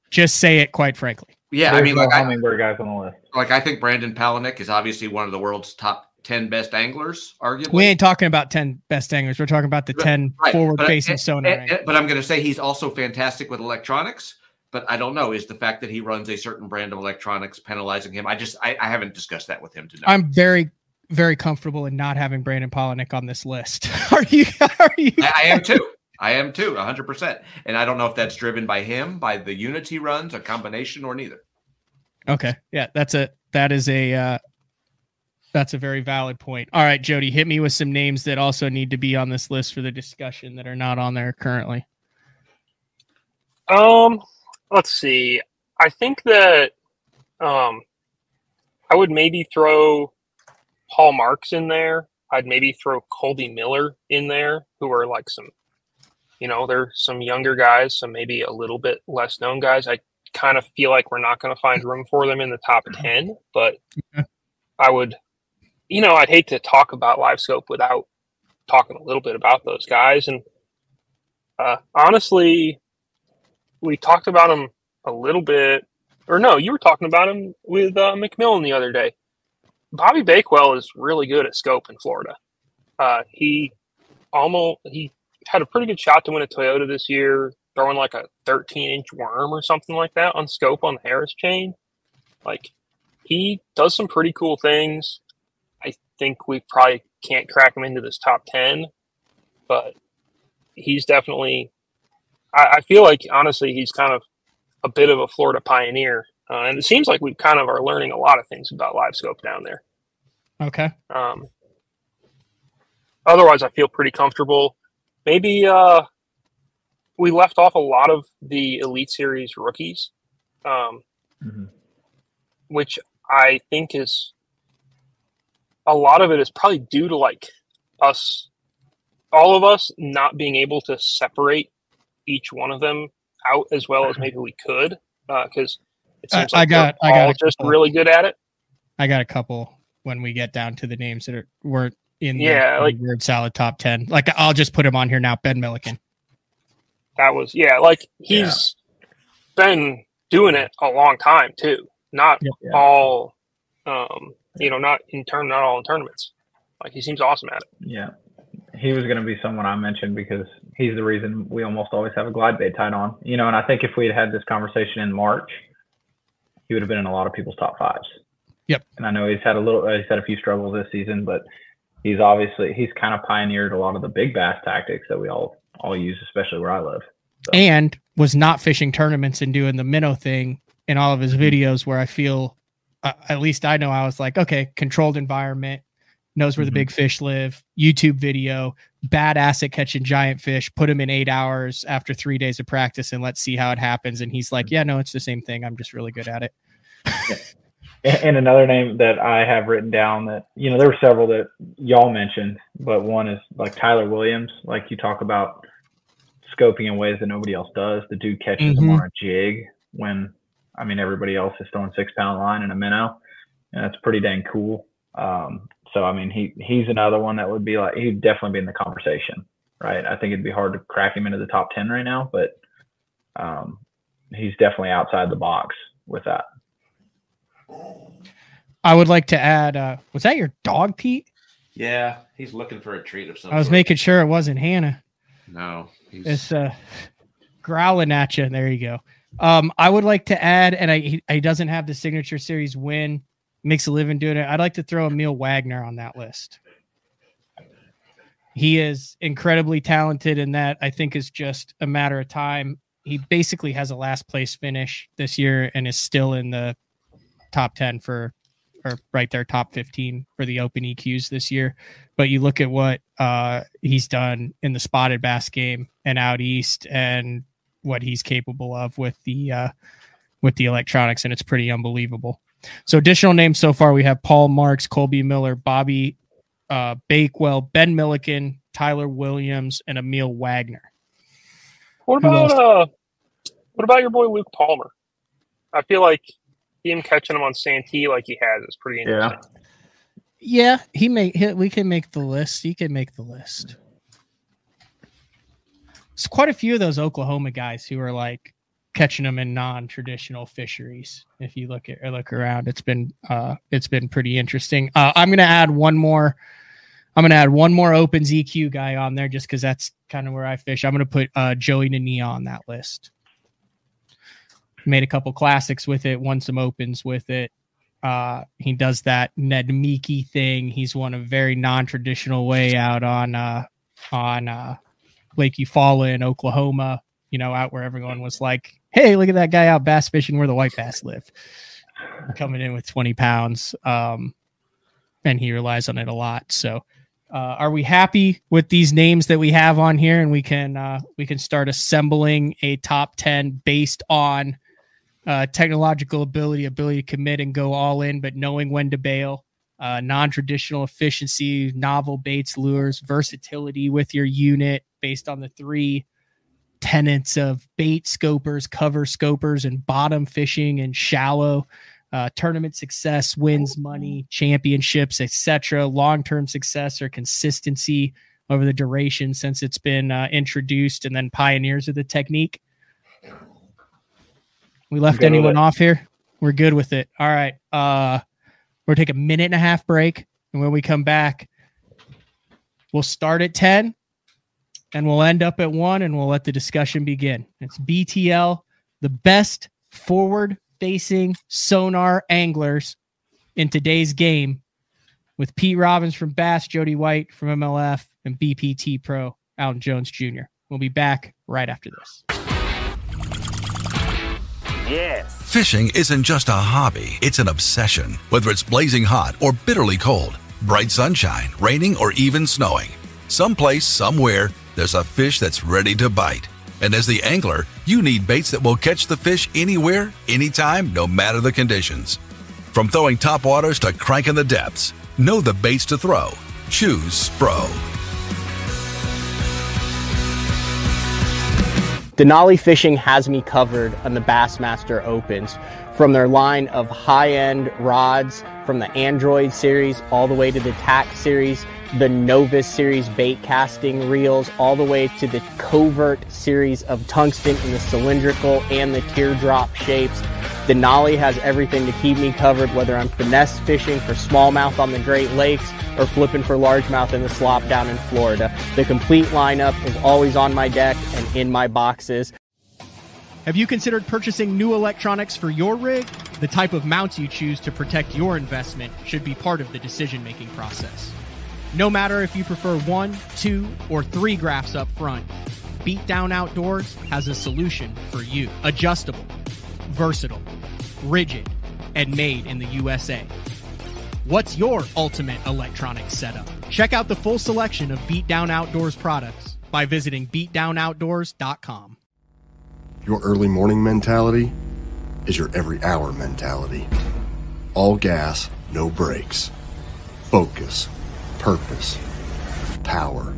just say it quite frankly. Yeah, I mean, like hummingbird guys on the list. Like I think Brandon Palaniuk is obviously one of the world's top 10 best anglers, arguably. We ain't talking about 10 best anglers. We're talking about the 10 forward-facing sonar. But I'm going to say he's also fantastic with electronics. But I don't know, is the fact that he runs a certain brand of electronics penalizing him? I haven't discussed that with him to know. I'm very, very comfortable in not having Brandon Palaniuk on this list. Are you? I am too. I am too, 100%. And I don't know if that's driven by him, by the units he runs, a combination, or neither. Okay. Yeah, that's a very valid point. All right, Jody, hit me with some names that also need to be on this list for the discussion that are not on there currently. Let's see. I think that I would maybe throw Paul Marks in there. I'd maybe throw Colby Miller in there, who are like some, they're some younger guys, some maybe a little bit less known guys. I kind of feel like we're not going to find room for them in the top 10, but I would, I'd hate to talk about LiveScope without talking a little bit about those guys. And honestly, we talked about him a little bit, or no, you were talking about him with McMillan the other day. Bobby Bakewell is really good at scope in Florida. He had a pretty good shot to win a Toyota this year, throwing like a 13-inch worm or something like that on scope on the Harris chain. Like, he does some pretty cool things. I think we probably can't crack him into this top 10, but he's definitely, I feel like, honestly, he's kind of a bit of a Florida pioneer. And it seems like we kind of are learning a lot of things about LiveScope down there. Okay. Otherwise, I feel pretty comfortable. Maybe we left off a lot of the Elite Series rookies, which I think is a lot of it is probably due to like all of us not being able to separate each one of them out as well as maybe we could, because it seems I like got just really good at it. I got a couple when we get down to the names that weren't in the word salad top 10. Like, I'll just put him on here now. Ben Milliken. That was he's been doing it a long time too. Not all, not all in tournaments. Like, he seems awesome at it. Yeah. He was going to be someone I mentioned because he's the reason we almost always have a glide bait tied on, and I think if we had this conversation in March, he would have been in a lot of people's top fives. Yep. And I know he's had a few struggles this season, but he's kind of pioneered a lot of the big bass tactics that we all use, especially where I live. So. And was not fishing tournaments and doing the minnow thing in all of his videos, where I feel, at least I know, I was like, okay, controlled environment, knows where the big fish live, YouTube video, badass at catching giant fish, put him in 8 hours after 3 days of practice, and let's see how it happens. And he's like, yeah, no, it's the same thing. I'm just really good at it. And another name that I have written down that, there were several that y'all mentioned, but one is like Tyler Williams. Like, you talk about scoping in ways that nobody else does. The dude catches them on a jig when, everybody else is throwing 6-pound line and a minnow, and that's pretty dang cool. So, he's another one that would be like, he'd definitely be in the conversation, right? I think it'd be hard to crack him into the top 10 right now, but he's definitely outside the box with that. I would like to add, was that your dog, Pete? Yeah, he's looking for a treat of some I was sort. making sure it wasn't Hannah. No. It's growling at you. There you go. I would like to add, and he doesn't have the signature series win, makes a living doing it. I'd like to throw Emil Wagner on that list. He is incredibly talented, and that I think is just a matter of time. He basically has a last place finish this year and is still in the top 10 or right there, top 15 for the open EQs this year. But you look at what he's done in the spotted bass game and out east, and what he's capable of with the electronics, and it's pretty unbelievable. So additional names so far, we have Paul Marks, Colby Miller, Bobby Bakewell, Ben Milliken, Tyler Williams, and Emil Wagner. What about your boy Luke Palmer? I feel like him catching him on Santee like he has is pretty interesting. Yeah, we can make the list. He can make the list. There's quite a few of those Oklahoma guys who are like catching them in non-traditional fisheries. If you look around, it's been pretty interesting. I'm gonna add one more Opens EQ guy on there just because that's kind of where I fish. I'm gonna put Joey Nania on that list. Made a couple classics with it, won some Opens with it. He does that Ned Meeky thing. He's won a very non-traditional way out on Lake Eufaula in Oklahoma, out where everyone was like, hey, look at that guy out bass fishing where the white bass live, coming in with 20 pounds. And he relies on it a lot. So are we happy with these names that we have on here? And we can start assembling a top 10 based on technological ability to commit and go all in, but knowing when to bail, non-traditional efficiency, novel baits, lures, versatility with your unit based on the 3 tenets of bait scopers, cover scopers, and bottom fishing and shallow. Tournament success, wins money, championships, etc. Long-term success or consistency over the duration since it's been introduced, and then pioneers of the technique. We left anyone off here? We're good with it. All right. We're going to take a 1.5 minute break. And when we come back, we'll start at 10 and we'll end up at 1, and we'll let the discussion begin. It's BTL, the best forward-facing sonar anglers in today's game, with Pete Robbins from Bass, Jody White from MLF, and BPT Pro, Alton Jones Jr. We'll be back right after this. Yes. Fishing isn't just a hobby, it's an obsession. Whether it's blazing hot or bitterly cold, bright sunshine, raining, or even snowing, someplace, somewhere, there's a fish that's ready to bite. And as the angler, you need baits that will catch the fish anywhere, anytime, no matter the conditions. From throwing top waters to cranking the depths, know the baits to throw. Choose Spro. Denali Fishing has me covered on the Bassmaster Opens, from their line of high-end rods, from the Android series all the way to the TAC series, the Novus series bait casting reels, all the way to the Covert series of tungsten in the cylindrical and the teardrop shapes. Denali has everything to keep me covered, whether I'm finesse fishing for smallmouth on the Great Lakes or flipping for largemouth in the slop down in Florida. The complete lineup is always on my deck and in my boxes. Have you considered purchasing new electronics for your rig? The type of mounts you choose to protect your investment should be part of the decision-making process. No matter if you prefer 1, 2, or 3 graphs up front, Beatdown Outdoors has a solution for you. Adjustable, versatile, rigid, and made in the USA. What's your ultimate electronics setup? Check out the full selection of Beatdown Outdoors products by visiting beatdownoutdoors.com. Your early morning mentality is your every hour mentality. All gas, no brakes. Focus, purpose, power.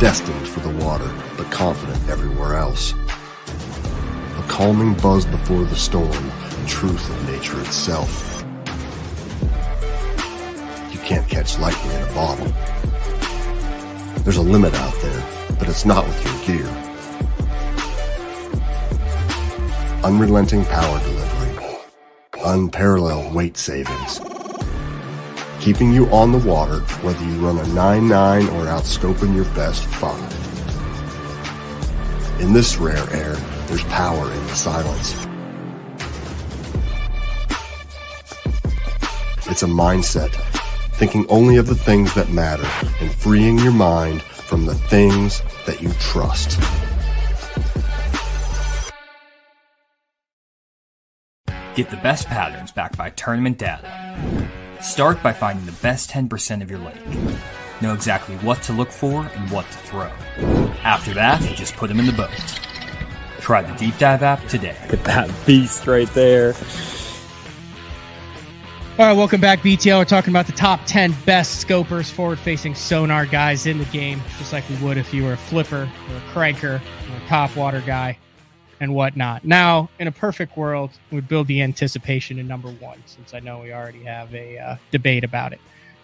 Destined for the water, but confident everywhere else. A calming buzz before the storm, the truth of nature itself. You can't catch lightning in a bottle. There's a limit out there, but it's not with your gear. Unrelenting power delivery. Unparalleled weight savings. Keeping you on the water, whether you run a 9.9 or outscoping your best 5. In this rare air, there's power in the silence. It's a mindset, thinking only of the things that matter and freeing your mind from the things that you trust. Get the best patterns backed by tournament data. Start by finding the best 10% of your lake. Know exactly what to look for and what to throw. After that, just put them in the boat. Try the Deep Dive app today. Look at that beast right there. All right, welcome back, BTL. We're talking about the top 10 best scopers, forward-facing sonar guys in the game, just like we would if you were a flipper or a cranker or a topwater guy and whatnot. Now, in a perfect world, we'd build the anticipation in number 1, since I know we already have a debate about it.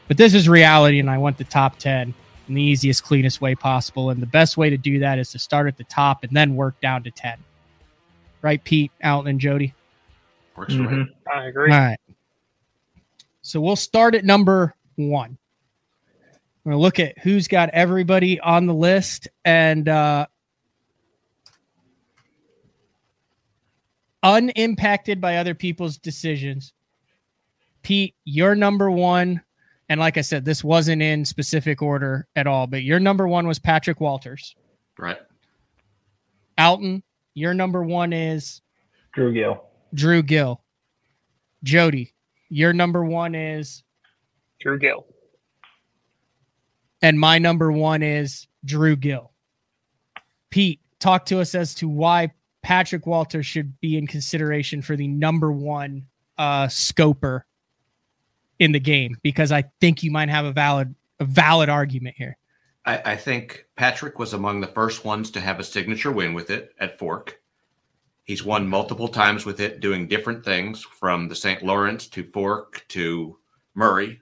But this is reality, and I want the top 10 in the easiest, cleanest way possible. And the best way to do that is to start at the top and then work down to 10. Right, Pete, Alton, and Jody? Works for me. I agree. All right. So we'll start at number 1. We're going to look at who's got everybody on the list. And unimpacted by other people's decisions. Pete, your number 1, and like I said, this wasn't in specific order at all, but your number 1 was Patrick Walters. Right. Alton, your number 1 is? Drew Gill. Drew Gill. Jody, your number 1 is? Drew Gill. And my number 1 is Drew Gill. Pete, talk to us as to why Patrick Walters should be in consideration for the number 1 scoper in the game, because I think you might have a valid argument here. I think Patrick was among the first ones to have a signature win with it at Fork. He's won multiple times with it, doing different things from the St. Lawrence to Fork to Murray.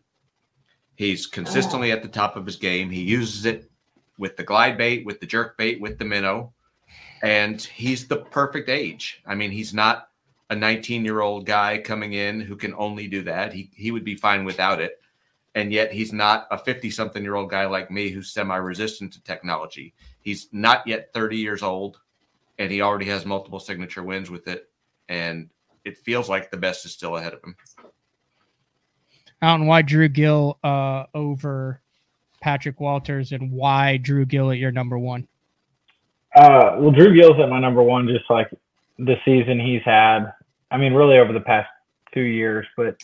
He's consistently at the top of his game. He uses it with the glide bait, with the jerk bait, with the minnow. And he's the perfect age. I mean, he's not a 19-year-old guy coming in who can only do that. He would be fine without it. And yet he's not a 50-something-year-old guy like me who's semi-resistant to technology. He's not yet 30 years old, and he already has multiple signature wins with it. And it feels like the best is still ahead of him. Alton, why Drew Gill over Patrick Walters, and why Drew Gill at your number 1? Well, Drew Gill's at my number 1, just like the season he's had. I mean, really over the past 2 years, but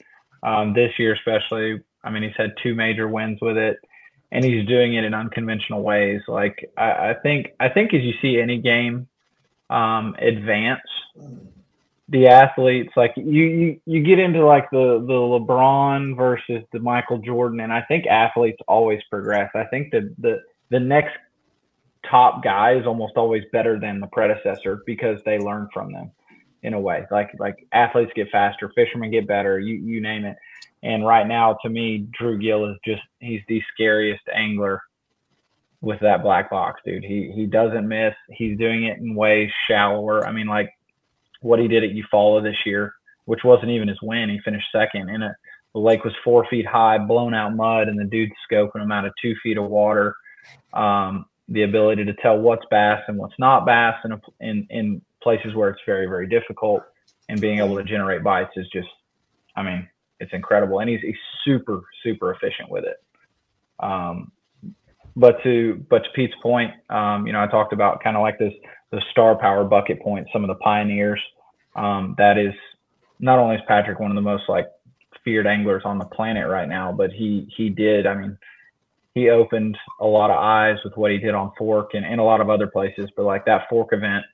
this year especially, I mean, he's had 2 major wins with it, and he's doing it in unconventional ways. Like I think as you see any game advance, the athletes, like you get into like the LeBron versus the Michael Jordan, and I think athletes always progress. I think the next top guy is almost always better than the predecessor because they learn from them in a way. Like athletes get faster, fishermen get better, you name it. And right now, to me, Drew Gill is he's the scariest angler with that black box, dude. He doesn't miss. He's doing it in ways shallower. I mean, like what he did at Eufaula this year, which wasn't even his win. He finished second in it. The lake was 4 feet high, blown out mud, and the dude's scoping him out of 2 feet of water. The ability to tell what's bass and what's not bass in places where it's very, very difficult, and being able to generate bites is just, I mean, it's incredible. And he's super, super efficient with it. But to Pete's point, I talked about kind of like the star power bucket point, some of the pioneers. That is, not only is Patrick one of the most like feared anglers on the planet right now, but he opened a lot of eyes with what he did on Fork and a lot of other places. But like that Fork event,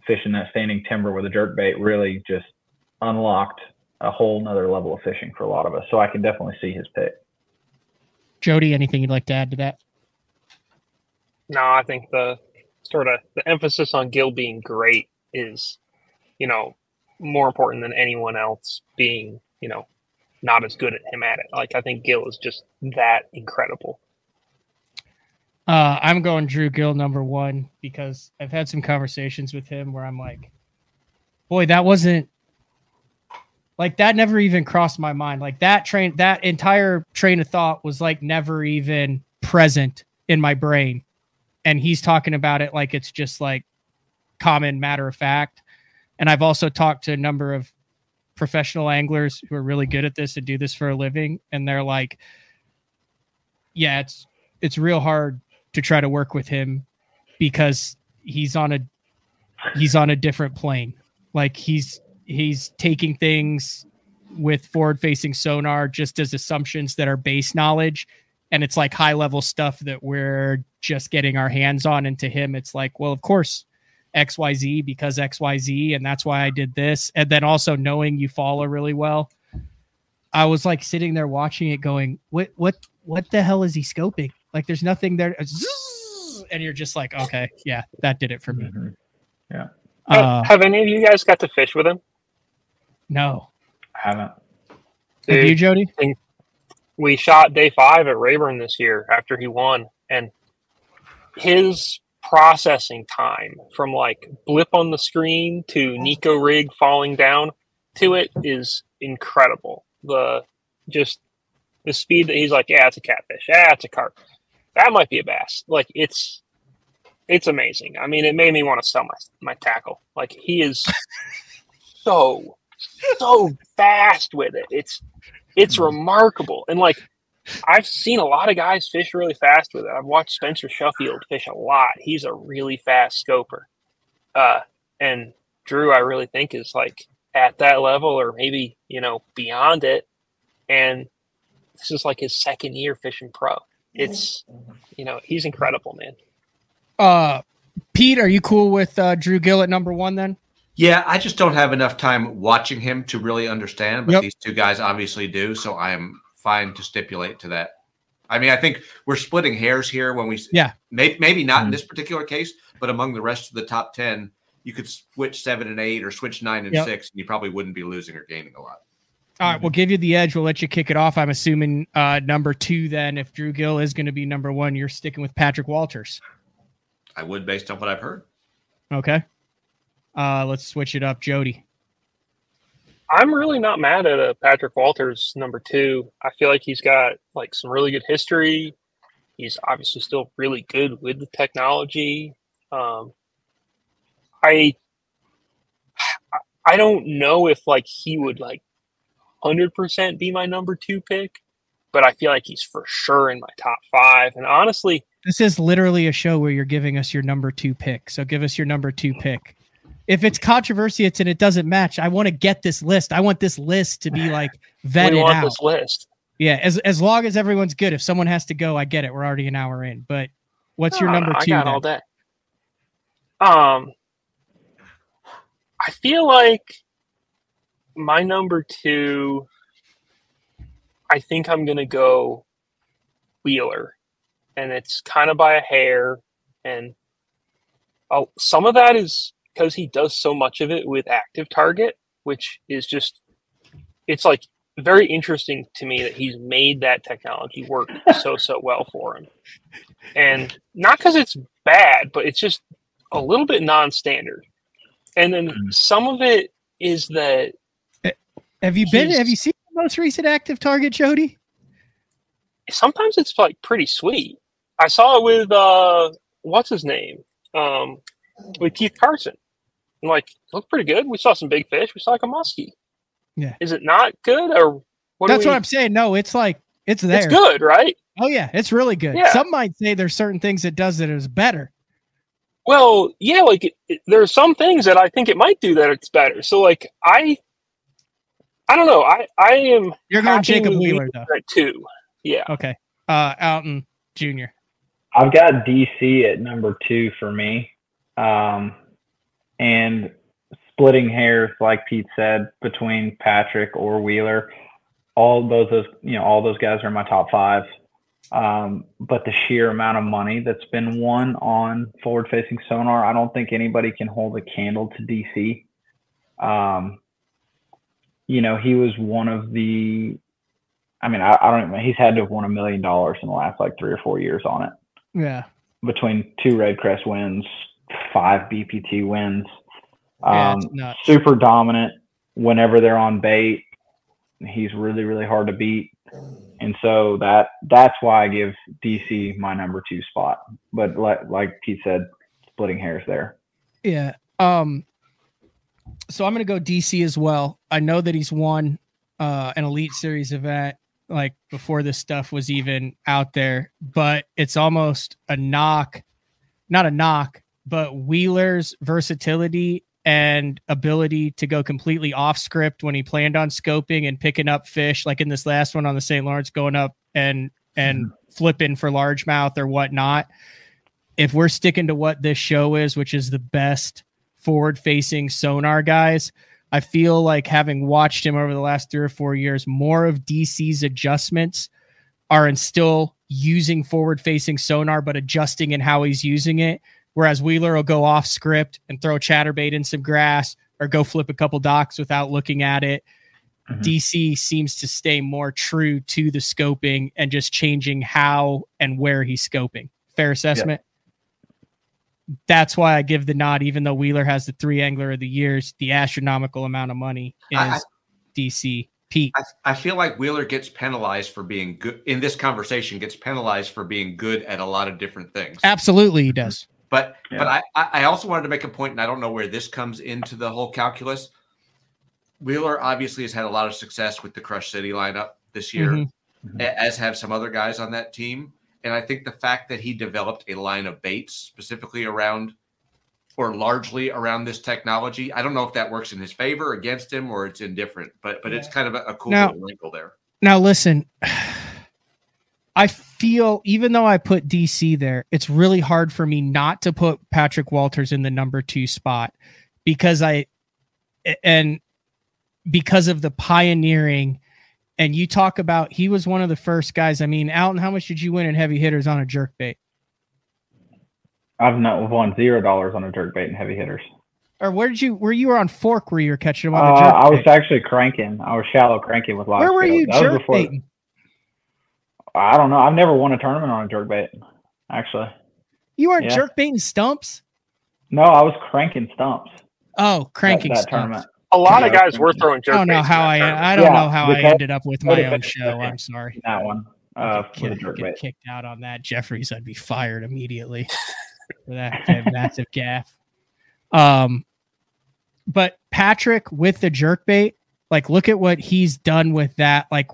fishing that standing timber with a jerkbait really just unlocked a whole nother level of fishing for a lot of us. So I can definitely see his pick. Jody, anything you'd like to add to that? No, I think the emphasis on Gill being great is, more important than anyone else being, not as good at him at it. Like, I think Gill is just that incredible. I'm going Drew Gill number one because I've had some conversations with him where I'm like, boy, that wasn't like, that never even crossed my mind. Like that entire train of thought was like never even present in my brain. And he's talking about it like it's just like common matter of fact. And I've also talked to a number of professional anglers who are really good at this and do this for a living. And they're like, yeah, it's real hard to try to work with him because he's on a different plane. Like he's taking things with forward facing sonar just as assumptions that are base knowledge. And it's like high level stuff that we're just getting our hands on. And to him, it's like, well, of course, XYZ because XYZ. And that's why I did this. And then also knowing Eufaula really well, I was like sitting there watching it going, what the hell is he scoping? Like there's nothing there. And you're just like, okay, yeah, that did it for me. Mm-hmm. Yeah. Have any of you guys got to fish with him? No. I haven't. Dude, have you, Jody? We shot day 5 at Rayburn this year after he won, and his processing time from like blip on the screen to Nico rig falling down to it is incredible. The speed that he's like, yeah, it's a catfish. Yeah, it's a carp. That might be a bass. Like it's amazing. I mean, it made me want to sell my tackle. Like he is so fast with it. It's remarkable. And like, I've seen a lot of guys fish really fast with it. I've watched Spencer Sheffield fish a lot. He's a really fast scoper. And Drew, I really think is like at that level or maybe, beyond it. And this is like his second year fishing pro. It's, he's incredible, man. Pete, are you cool with Drew Gill at number one then? Yeah, I just don't have enough time watching him to really understand, but these two guys obviously do, so I am fine to stipulate to that. I mean, I think we're splitting hairs here when we maybe not in this particular case, but among the rest of the top 10, you could switch 7 and 8 or switch 9 and 6, and you probably wouldn't be losing or gaining a lot. All right, we'll give you the edge. We'll let you kick it off. I'm assuming number 2 then. If Drew Gill is going to be number 1, you're sticking with Patrick Walters. I would based on what I've heard. Okay. Let's switch it up. Jody. I'm really not mad at Patrick Walters number 2. I feel like he's got like some really good history. He's obviously still really good with the technology. I don't know if like he would like 100% be my number 2 pick, but I feel like he's for sure in my top 5. And honestly, this is literally a show where you're giving us your number 2 pick. So give us your number 2 pick. If it's controversy, and it doesn't match, I want to get this list. I want this list to be like vetted we want out. This list. Yeah, as long as everyone's good. If someone has to go, I get it. We're already an hour in. But what's your number 2? I got all day. I feel like my number 2, I think I'm going to go Wheeler. And it's kind of by a hair. And some of that is because he does so much of it with active target, which is just, it's like very interesting to me that he's made that technology work so well for him. And not because it's bad, but it's just a little bit non-standard. And then some of it is that. Have you seen the most recent active target, Jody? Sometimes it's like pretty sweet. I saw it with what's his name? With Keith Carson. I'm like, it looked pretty good. We saw some big fish. We saw like a muskie. Yeah. Is it not good, or what? That's what I'm saying. No, it's like it's there. It's good, right? Oh yeah, it's really good. Yeah. Some might say there's certain things it does that is better. Well, yeah, like there's some things that I think it might do that it's better. So like I don't know. I am. You're going Jacob Wheeler though. At 2. Yeah. Okay. Alton Jr. I've got DC at number 2 for me. And splitting hairs, like Pete said, between Patrick or Wheeler, all those guys are in my top 5. But the sheer amount of money that's been won on forward-facing sonar, I don't think anybody can hold a candle to DC. He was one of the. I mean, I don't even. He's had to have won $1 million in the last like 3 or 4 years on it. Yeah. Between 2 Red Crest wins, 5 BPT wins. Nuts. Super dominant whenever they're on bait. He's really, really hard to beat. And so that's why I give DC my number 2 spot. But like Pete said, splitting hairs there. Yeah. So I'm going to go DC as well. I know that he's won an Elite Series event like before this stuff was even out there, but it's almost a knock, not a knock, but Wheeler's versatility and ability to go completely off script when he planned on scoping and picking up fish, like in this last one on the St. Lawrence, going up and flipping for largemouth or whatnot. If we're sticking to what this show is, which is the best forward-facing sonar guys, I feel like, having watched him over the last 3 or 4 years, more of DC's adjustments are in still using forward-facing sonar, but adjusting in how he's using it. Whereas Wheeler will go off script and throw chatterbait in some grass or go flip a couple docks without looking at it. Mm-hmm. DC seems to stay more true to the scoping and just changing how and where he's scoping. Fair assessment? Yep. That's why I give the nod, even though Wheeler has the 3 Angler of the Years, the astronomical amount of money is DC. Pete. I feel like Wheeler gets penalized for being good in this conversation, gets penalized for being good at a lot of different things. Absolutely, he does. But I also wanted to make a point, and I don't know where this comes into the whole calculus. Wheeler obviously has had a lot of success with the Crush City lineup this year, as have some other guys on that team. And I think the fact that he developed a line of baits specifically around or largely around this technology, I don't know if that works in his favor, against him, or it's indifferent. But it's kind of a cool little wrinkle there. Now, listen, I feel, even though I put DC there, it's really hard for me not to put Patrick Walters in the number 2 spot because of the pioneering. And you talk about, he was one of the first guys. I mean, Alton, how much did you win in heavy hitters on a jerkbait? I've not won $0 on a jerkbait in heavy hitters. Or were you on fork where you were catching them on the jerkbait? I was actually cranking. I was shallow cranking with live. Where were you jerkbaiting? I don't know. I've never won a tournament on a jerkbait, actually. You weren't jerkbaiting stumps? No, I was cranking stumps. Oh, cranking that tournament. A lot of guys were throwing jerkbaits. I don't know how I ended up with my own show. I'm sorry. That one. Get kicked out on that. Jeffries, I'd be fired immediately for that massive gaff. But Patrick with the jerkbait, like, look at what he's done with that. Like,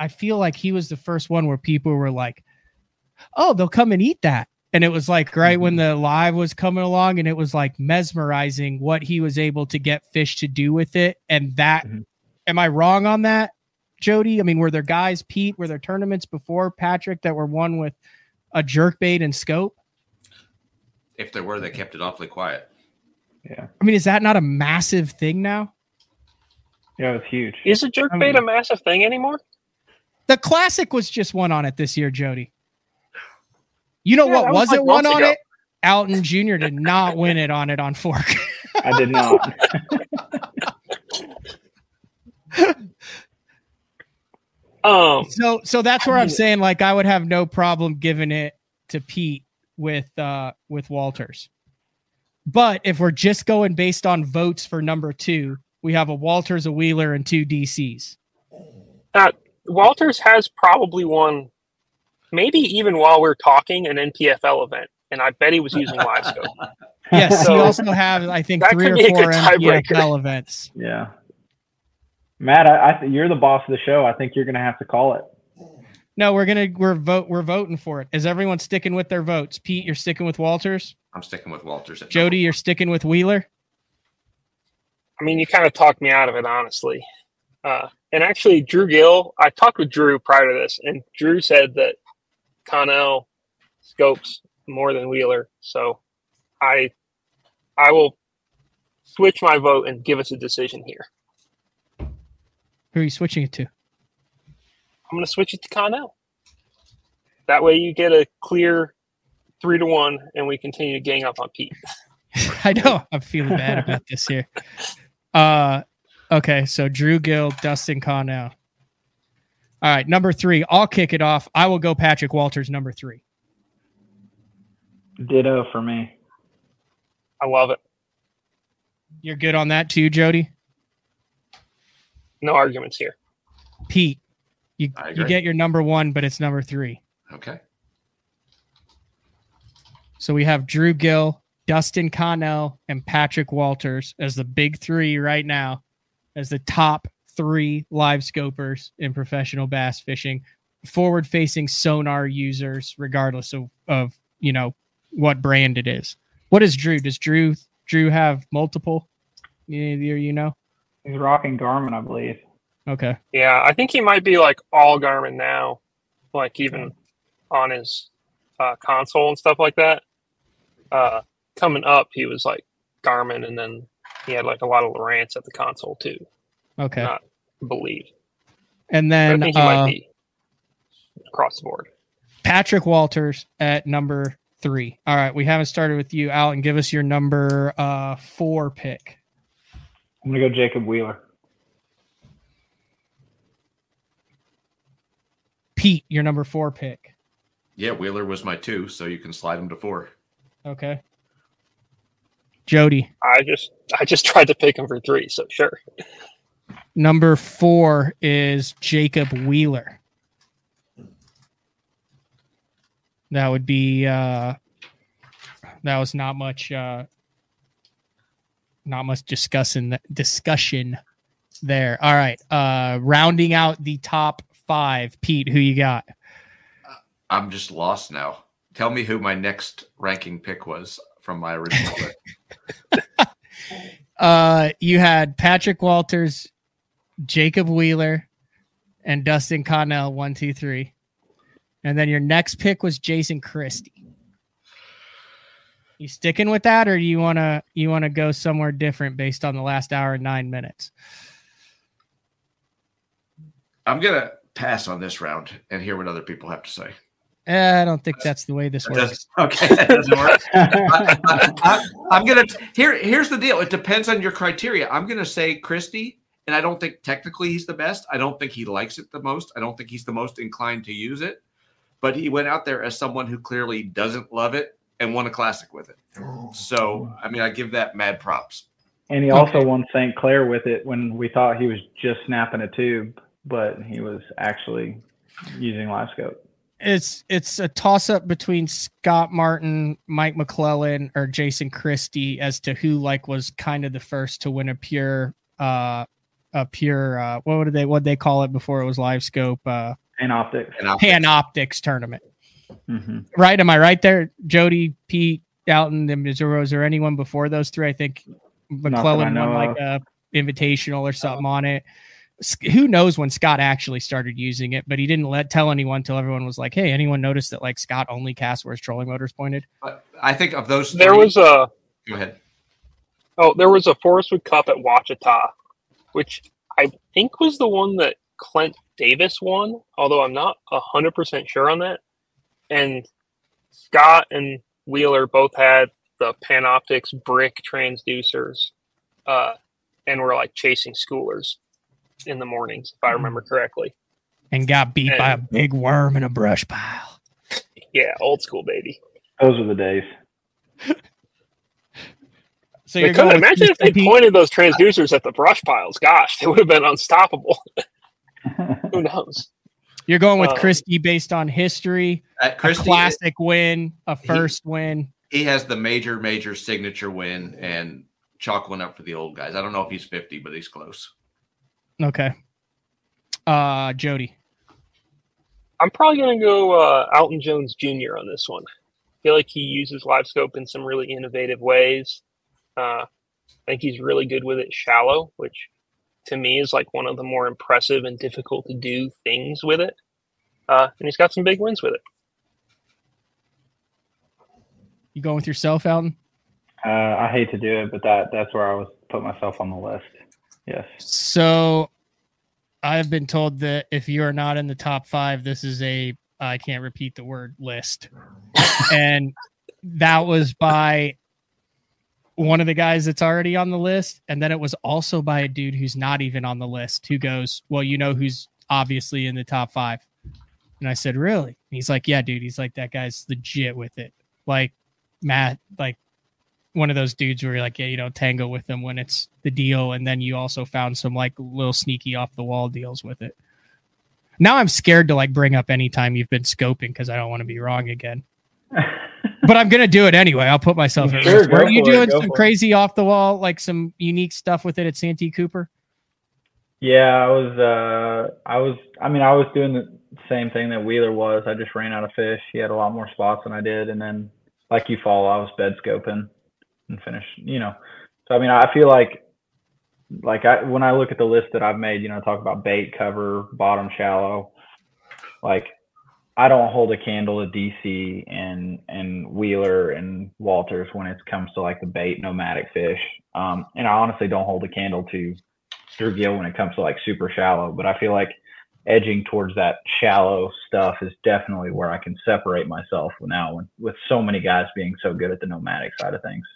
I feel like he was the first one where people were like, oh, they'll come and eat that. And it was like right when the live was coming along, and it was like mesmerizing what he was able to get fish to do with it. And that, am I wrong on that, Jody? I mean, were there guys, Pete, were there tournaments before Patrick that were won with a jerkbait and scope? If there were, they kept it awfully quiet. Yeah. I mean, is that not a massive thing now? Yeah, it's huge. Is a jerkbait a massive thing anymore? The Classic was just one on it this year, Jody. You know what wasn't one on it? Alton Jr. did not win it on fork. I did not. So that's where I'm saying, like, I would have no problem giving it to Pete with Walters. But if we're just going based on votes for number 2, we have a Walters, a Wheeler, and 2 DCs. Walters has probably won, maybe even while we're talking, an NPFL event, and I bet he was using LiveScope. Yes, So he also has, I think, that 3 could or be a 4 good tiebreaker. NPFL events. Yeah. Matt, you're the boss of the show. I think you're going to have to call it. No, we're voting for it. Is everyone sticking with their votes? Pete, you're sticking with Walters? I'm sticking with Walters. Jody, you're sticking with Wheeler? I mean, you kind of talked me out of it, honestly. And actually, Drew Gill, I talked with Drew prior to this, and Drew said that Connell scopes more than Wheeler. So I will switch my vote and give us a decision here. Who are you switching it to? I'm going to switch it to Connell. That way you get a clear 3-1, and we continue to gang up on Pete. I know. I'm feeling bad about this here. Okay, so Drew Gill, Dustin Connell. All right, number 3. I'll kick it off. I will go Patrick Walters, number 3. Ditto for me. I love it. You're good on that too, Jody? No arguments here. Pete, you get your number 1, but it's number 3. Okay. So we have Drew Gill, Dustin Connell, and Patrick Walters as the big 3 right now, as the top 3 live scopers in professional bass fishing, forward-facing sonar users, regardless of what brand it is. What is Drew? Does Drew have multiple? You know? He's rocking Garmin, I believe. Okay. Yeah, I think he might be like all Garmin now, like even on his console and stuff like that. Coming up, he was like Garmin, and then he had like a lot of Lowrance at the console too. Okay. Not believe. And then but I think he might be across the board. Patrick Walters at number 3. All right, we haven't started with you, Alton. Give us your number 4 pick. I'm going to go Jacob Wheeler. Pete, your number 4 pick. Yeah, Wheeler was my 2, so you can slide him to 4. Okay. Jody. I just tried to pick him for 3, so sure. Number 4 is Jacob Wheeler. That would be that was not much discussion there. All right. Rounding out the top 5, Pete, who you got? I'm just lost now. Tell me who my next ranking pick was from my original pick. You had Patrick Walters, Jacob Wheeler, and Dustin Connell, 1, 2, 3. And then your next pick was Jason Christie. You sticking with that, or do you wanna go somewhere different based on the last hour and 9 minutes? I'm gonna pass on this round and hear what other people have to say. I don't think that's the way this works. Okay, that doesn't work. I'm gonna here's the deal. It depends on your criteria. I'm gonna say Christie, and I don't think technically he's the best. I don't think he likes it the most. I don't think he's the most inclined to use it. But he went out there as someone who clearly doesn't love it and won a classic with it. So, I mean, I give that mad props. And he also won St. Clair with it when we thought he was just snapping a tube, but he was actually using LiveScope. It's a toss-up between Scott Martin, Mike McClellan, or Jason Christie as to who was kind of the first to win a pure what they call it before it was LiveScope? Panoptics tournament. Mm-hmm. Right? Am I right there? Jody, Pete, Alton, and Missouri. Was there anyone before those 3? I think McClellan won a invitational or something on it. Who knows when Scott actually started using it, but he didn't tell anyone till everyone was like, hey, anyone noticed that Scott only casts where his trolling motor's pointed? I think of those 3. There was Go ahead. Oh, there was a Forestwood Cup at Ouachita, which I think was the one that Clint Davis won, although I'm not 100% sure on that. And Scott and Wheeler both had the Panoptix brick transducers, and were like chasing schoolers in the mornings, if I remember correctly. And got beat by a big worm in a brush pile. Yeah, old school, baby. Those are the days. So you're going imagine if they pointed those transducers at the brush piles. Gosh, they would have been unstoppable. Who knows? You're going with Christie based on history, Christie, a classic win, a first win. He has the major signature win, and chalk one up for the old guys. I don't know if he's 50, but he's close. Okay. Jody. I'm probably going to go Alton Jones Jr. on this one. I feel like he uses live scope in some really innovative ways. I think he's really good with it shallow, which to me is like one of the more impressive and difficult to do things with it. And he's got some big wins with it. You going with yourself, Alton? I hate to do it, but that's where I was put myself on the list. Yes. So I've been told that if you are not in the top 5, this is I can't repeat the word list. And that was by one of the guys that's already on the list. And then it was also by a dude who's not even on the list who goes, well, you know who's obviously in the top 5. And I said, really? And he's like, yeah, dude. He's like, that guy's legit with it. Like Matt, like one of those dudes where you're like, yeah, you don't tangle with them when it's the deal. And then you also found some like little sneaky off the wall deals with it. Now I'm scared to like bring up anytime you've been scoping because I don't want to be wrong again. But I'm going to do it anyway. I'll put myself at risk. Were you doing some crazy off the wall, like some unique stuff with it at Santee Cooper? Yeah, I was doing the same thing that Wheeler was. I just ran out of fish. He had a lot more spots than I did. And then like you follow, I was bed scoping and finished, So, I mean, I feel like when I look at the list that I've made, talk about bait, cover, bottom shallow, like I don't hold a candle to DC and Wheeler and Walters when it comes to like the bait nomadic fish. And I honestly don't hold a candle to Drew Gill when it comes to like super shallow, but I feel like edging towards that shallow stuff is definitely where I can separate myself now with so many guys being so good at the nomadic side of things.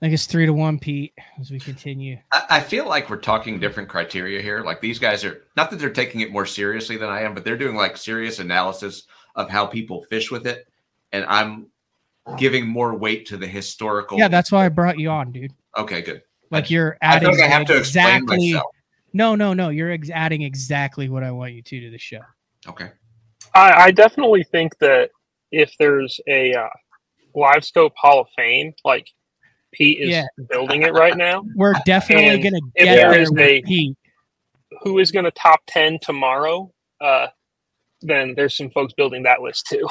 I think it's 3-1, Pete, as we continue. I feel like we're talking different criteria here. Like these guys are, not that they're taking it more seriously than I am, but they're doing like serious analysis of how people fish with it. And I'm giving more weight to the historical. Yeah, that's why I brought you on, dude. Okay, good. Like you're adding. I feel like I have to explain myself. No. You're adding exactly what I want you to the show. Okay. I definitely think that if there's a live scope Hall of Fame, like Pete is building it right now. We're definitely going to get there with Pete. Who is going to top 10 tomorrow? Then there's some folks building that list too.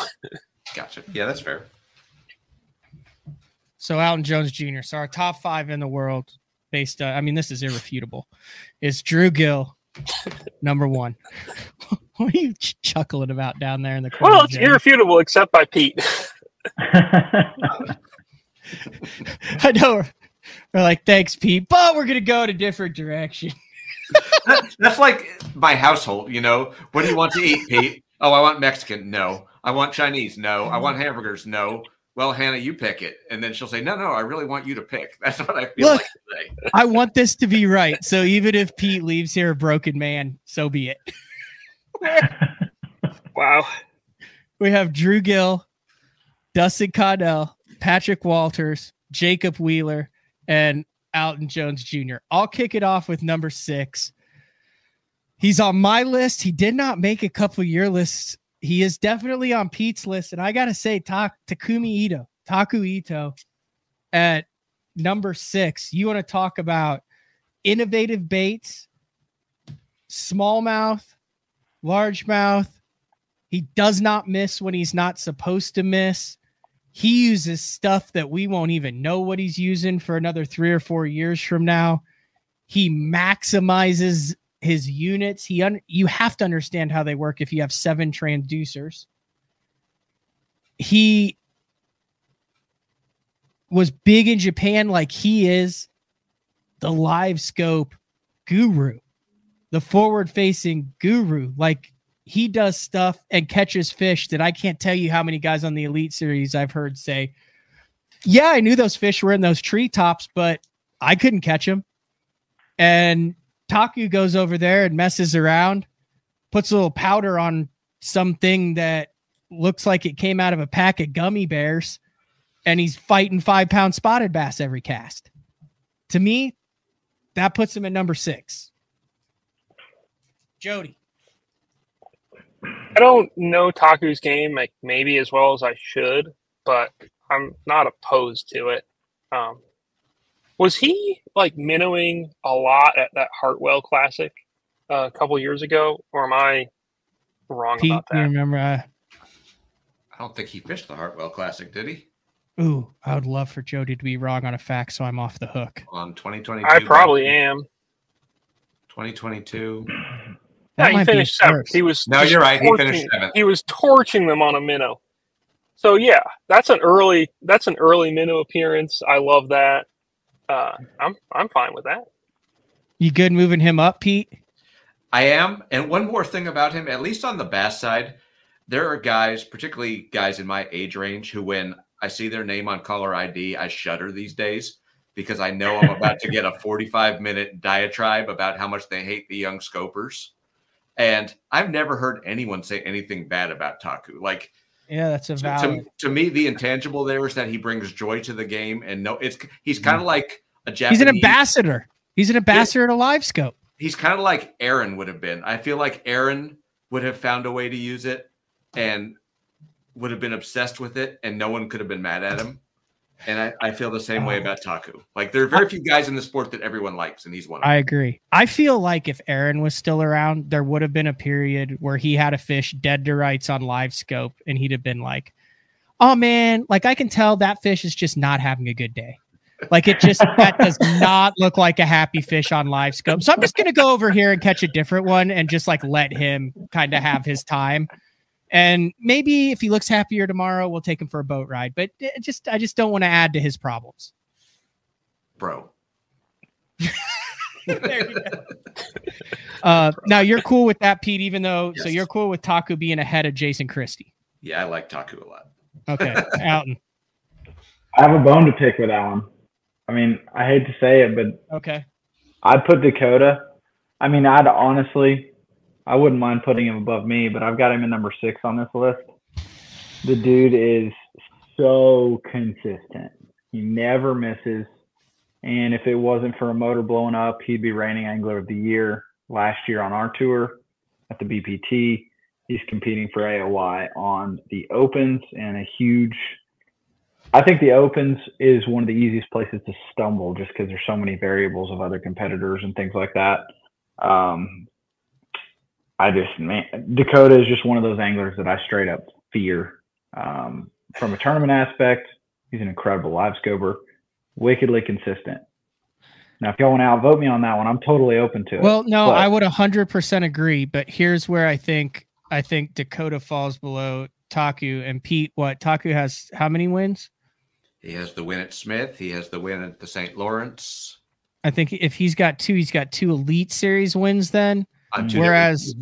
Gotcha. Yeah, that's fair. So Alton Jones Jr. So our top 5 in the world based this is irrefutable. Is Drew Gill, number 1. What are you chuckling about down there in the corner? Well, it's irrefutable except by Pete. I know. We're like, thanks, Pete, but we're going to go in a different direction. That's like my household, What do you want to eat, Pete? Oh, I want Mexican. No. I want Chinese. No. I want hamburgers. No. Well, Hannah, you pick it. And then she'll say, no, I really want you to pick. That's what I feel like today. I want this to be right. So even if Pete leaves here a broken man, so be it. Wow. We have Drew Gill, Dustin Connell, Patrick Walters, Jacob Wheeler, and Alton Jones Jr. I'll kick it off with number 6. He's on my list. He did not make a couple of your lists. He is definitely on Pete's list. And I got to say, Taku Ito at number 6. You want to talk about innovative baits, smallmouth, largemouth. He does not miss when he's not supposed to miss. He uses stuff that we won't even know what he's using for another 3 or 4 years from now. He maximizes his units. You have to understand how they work if you have 7 transducers. He was big in Japan, like he is the live scope guru, the forward facing guru. Like he does stuff and catches fish that I can't tell you how many guys on the Elite Series I've heard say, yeah, I knew those fish were in those treetops, but I couldn't catch them. And Taku goes over there and messes around, puts a little powder on something that looks like it came out of a pack of gummy bears, and he's fighting 5-pound spotted bass every cast. To me, that puts him at number 6. Jody. I don't know Taku's game like maybe as well as I should, but I'm not opposed to it. Was he like minnowing a lot at that Hartwell Classic a couple years ago, or am I wrong Pete, about that? you remember? I don't think he fished the Hartwell Classic, did he? Ooh, I would love for Jody to be wrong on a fact, so I'm off the hook. On 2022. I probably am. 2022. Yeah, he finished 7th. He was no, you're right. He finished 7th. He was torching them on a minnow. So yeah, that's an early minnow appearance. I love that. I'm fine with that. You good moving him up, Pete? I am. And one more thing about him, at least on the bass side, there are guys, particularly guys in my age range, who when I see their name on caller ID, I shudder these days because I know I'm about to get a 45-minute diatribe about how much they hate the young scopers. And I've never heard anyone say anything bad about Taku. Like, yeah, that's a valid. To me, the intangible there is that he brings joy to the game, and he's kind of like a Japanese. He's an ambassador. He's an ambassador to Live Scope. He's kind of like Aaron would have been. I feel like Aaron would have found a way to use it and would have been obsessed with it, and no one could have been mad at him. And I feel the same way about Taku. Like, there are very few guys in the sport that everyone likes, and he's one of them. I agree. I feel like if Aaron was still around, there would have been a period where he had a fish dead to rights on Live Scope, and he'd have been like, oh, man, like, I can tell that fish is just not having a good day. Like, it just, that does not look like a happy fish on Live Scope. So I'm just going to go over here and catch a different one and just, like, let him kind of have his time. And maybe if he looks happier tomorrow, we'll take him for a boat ride. But I just don't want to add to his problems. Bro. There you go. Now, you're cool with that, Pete, even though, yes. So you're cool with Taku being ahead of Jason Christie. Yeah, I like Taku a lot. Okay, Alton. I have a bone to pick with that one. I mean, I hate to say it, but okay, I'd put Dakota. I mean, I wouldn't mind putting him above me, but I've got him in number 6 on this list. The dude is so consistent. He never misses. And if it wasn't for a motor blowing up, he'd be reigning Angler of the Year last year on our tour at the BPT. He's competing for AOY on the Opens and I think the Opens is one of the easiest places to stumble just because there's so many variables of other competitors and things like that. Dakota is just one of those anglers that I straight up fear. From a tournament aspect, he's an incredible live scoper, wickedly consistent. Now, if y'all want to outvote me on that one, I'm totally open to it. Well, no, I would 100% agree, but here's where I think Dakota falls below Taku. And Pete, Taku has how many wins? He has the win at Smith. He has the win at the St. Lawrence. I think if he's got 2 Elite Series wins then. Whereas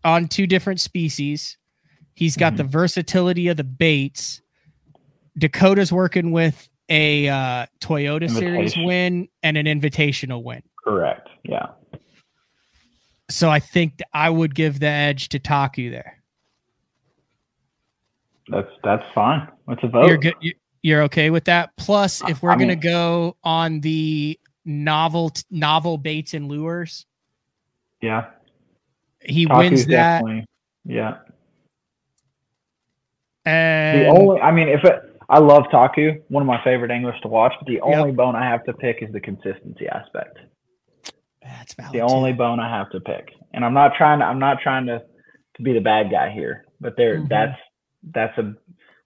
on 2 different species, he's got the versatility of the baits. Dakota's working with a Toyota Series win and an Invitational win. Correct. Yeah. So I think I would give the edge to Taku there. That's fine. What's a vote? You're good. You're okay with that. Plus, if we're going to go on the novel baits and lures. Yeah. He wins that. Yeah. And I love Taku, one of my favorite anglers to watch, but the only bone I have to pick is the consistency aspect. That's valid. The only bone I have to pick. And I'm not trying to be the bad guy here, but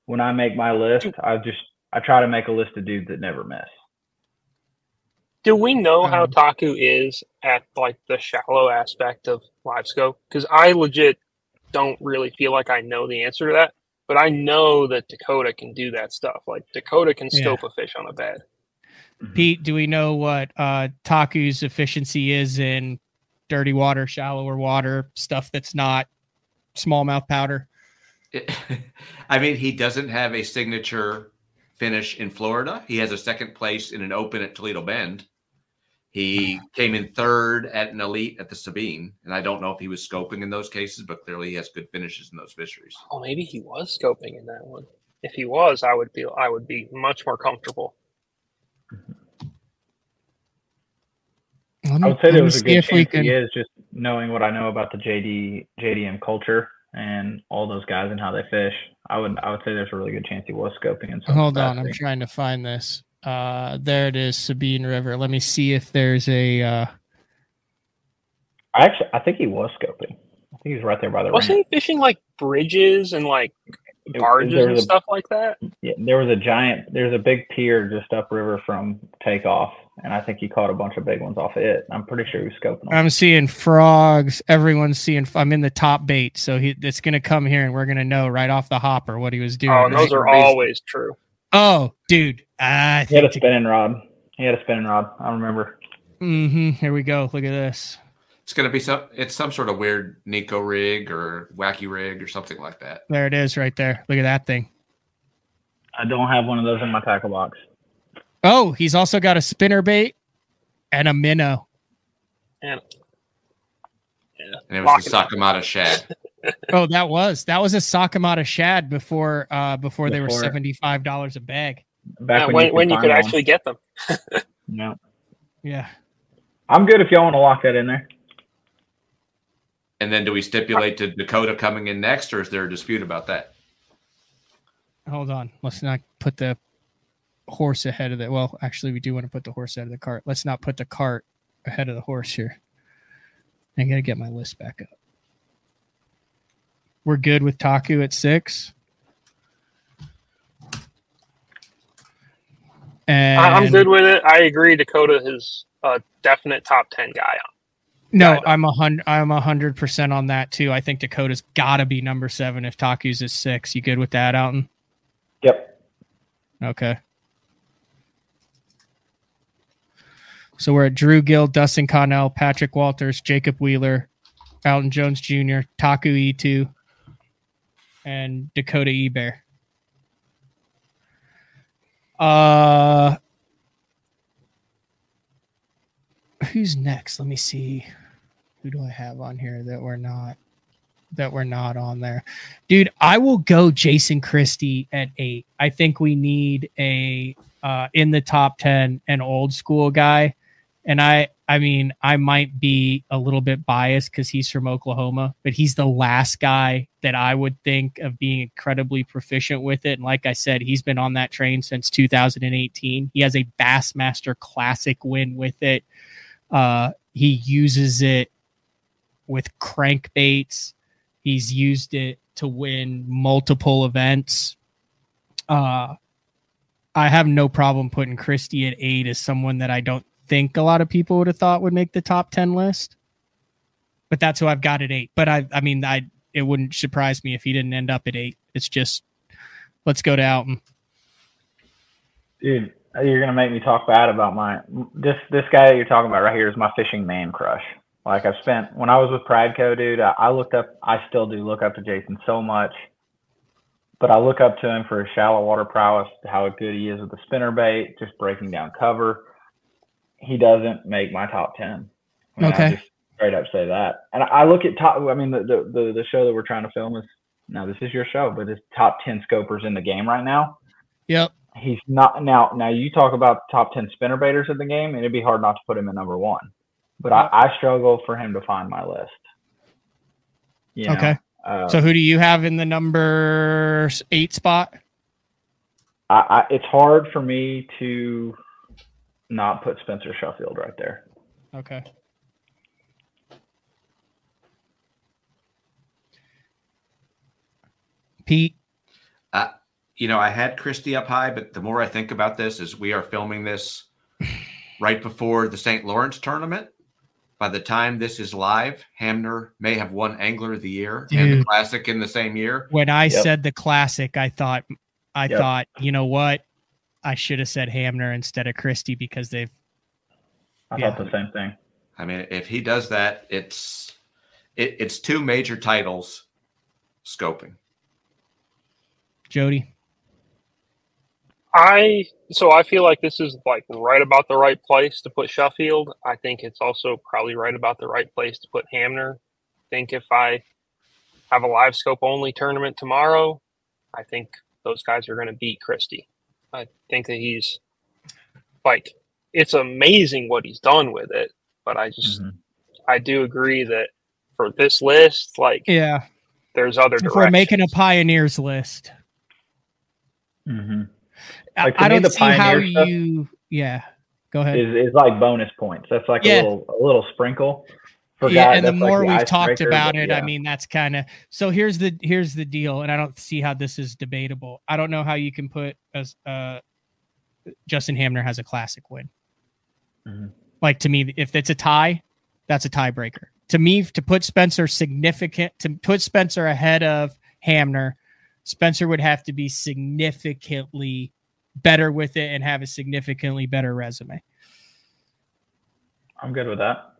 when I make my list, I try to make a list of dudes that never miss. Do we know how Taku is at like the shallow aspect of live scope? Because I legit don't really feel like I know the answer to that, but I know that Dakota can do that stuff. Like Dakota can scope a fish on a bed. Pete, do we know what Taku's efficiency is in dirty water, shallower water, stuff that's not smallmouth powder. I mean, he doesn't have a signature finish in Florida. He has a second place in an open at Toledo Bend. He came in third at an elite at the Sabine, and I don't know if he was scoping in those cases, but clearly he has good finishes in those fisheries. Oh, maybe he was scoping in that one. If he was, I would be much more comfortable. I would say there was a good chance he is, just knowing what I know about the JDM culture and all those guys and how they fish. I would say there's a really good chance he was scoping in some Hold on, I'm trying to find this. There it is, Sabine River. Let me see if there's a. I think he was scoping. I think he's right there by the. Wasn't he fishing like bridges and like barges and stuff like that? Yeah, there's a big pier just upriver from Takeoff, and I think he caught a bunch of big ones off it. I'm pretty sure he was scoping them. I'm seeing frogs. Everyone's seeing. I'm in the top bait, so it's going to come here, and we're going to know right off the hopper what he was doing. Oh, and those are always true. Oh, dude. He had a spinning rod. I remember. Here we go. Look at this. It's going to be some sort of weird Nico rig or wacky rig or something like that. There it is right there. Look at that thing. I don't have one of those in my tackle box. Oh, he's also got a spinner bait and a minnow. And it was the Sakamata shad. Oh, that was a Sakamata shad before they were $75 a bag. Back when you could actually get them. No. Yeah. I'm good if y'all want to lock that in there. And then do we stipulate to Dakota coming in next, or is there a dispute about that? Hold on. Let's not put the horse ahead of it. Well, actually, we do want to put the horse ahead of the cart. Let's not put the cart ahead of the horse here. I got to get my list back up. We're good with Taku at 6. And I'm good with it. I agree. Dakota is a definite top 10 guy. No, I'm 100% on that too. I think Dakota's got to be number 7 if Taku's is 6. You good with that, Alton? Yep. Okay. So we're at Drew Gill, Dustin Connell, Patrick Walters, Jacob Wheeler, Alton Jones Jr., Taku E2, and Dakota Ebear. Who's next? Let me see. Who do I have on here that we're not on there? Dude, I will go Jason Christie at 8. I think we need a in the top 10 an old school guy. And I mean, I might be a little bit biased because he's from Oklahoma, but he's the last guy that I would think of being incredibly proficient with it. And like I said, he's been on that train since 2018. He has a Bassmaster Classic win with it. He uses it with crankbaits. He's used it to win multiple events. I have no problem putting Christie at 8 as someone that I don't think a lot of people would have thought would make the top 10 list. But that's who I've got at 8. But I mean, it wouldn't surprise me if he didn't end up at 8. It's just, let's go to Alton. Dude, you're gonna make me talk bad about this guy that you're talking about right here is my fishing man crush. Like when I was with Pradco, dude, I still do look up to Jason so much, but I look up to him for his shallow water prowess, how good he is with the spinner bait, just breaking down cover. He doesn't make my top 10. I mean, okay. I just straight up say that. And I look at the show that we're trying to film is, now this is your show, but it's top 10 scopers in the game right now. Yep. He's not now you talk about top 10 spinner baiters in the game, and it'd be hard not to put him in number 1. But I struggle for him to find my list. You know? Okay. So who do you have in the number 8 spot? It's hard for me to not put Spencer Sheffield right there. Okay. Pete? I had Christie up high, but the more I think about this is we are filming this right before the St. Lawrence tournament. By the time this is live, Hamner may have won Angler of the Year and the Classic in the same year. When I said the Classic, I thought, you know what? I should have said Hamner instead of Christie because I thought the same thing. I mean, if he does that, it's 2 major titles scoping. Jody? I feel like this is like right about the right place to put Sheffield. I think it's also probably right about the right place to put Hamner. I think if I have a live scope only tournament tomorrow, I think those guys are going to beat Christie. I think that he's like, it's amazing what he's done with it, but I do agree that for this list, like, yeah, there's other if directions. we're making a Pioneers list. Like, I don't the see Pioneer how stuff you. Yeah, go ahead. is like bonus points. That's like a little sprinkle. For guys, and the that's more like the we've talked icebreaker, about but it, I mean, that's kind of. So here's the deal, and I don't see how this is debatable. I don't know how you can put as Justin Hamner has a classic win. Like, to me, if it's a tie, that's a tiebreaker. To me, to put Spencer ahead of Hamner, Spencer would have to be significantly better with it and have a significantly better resume. I'm good with that.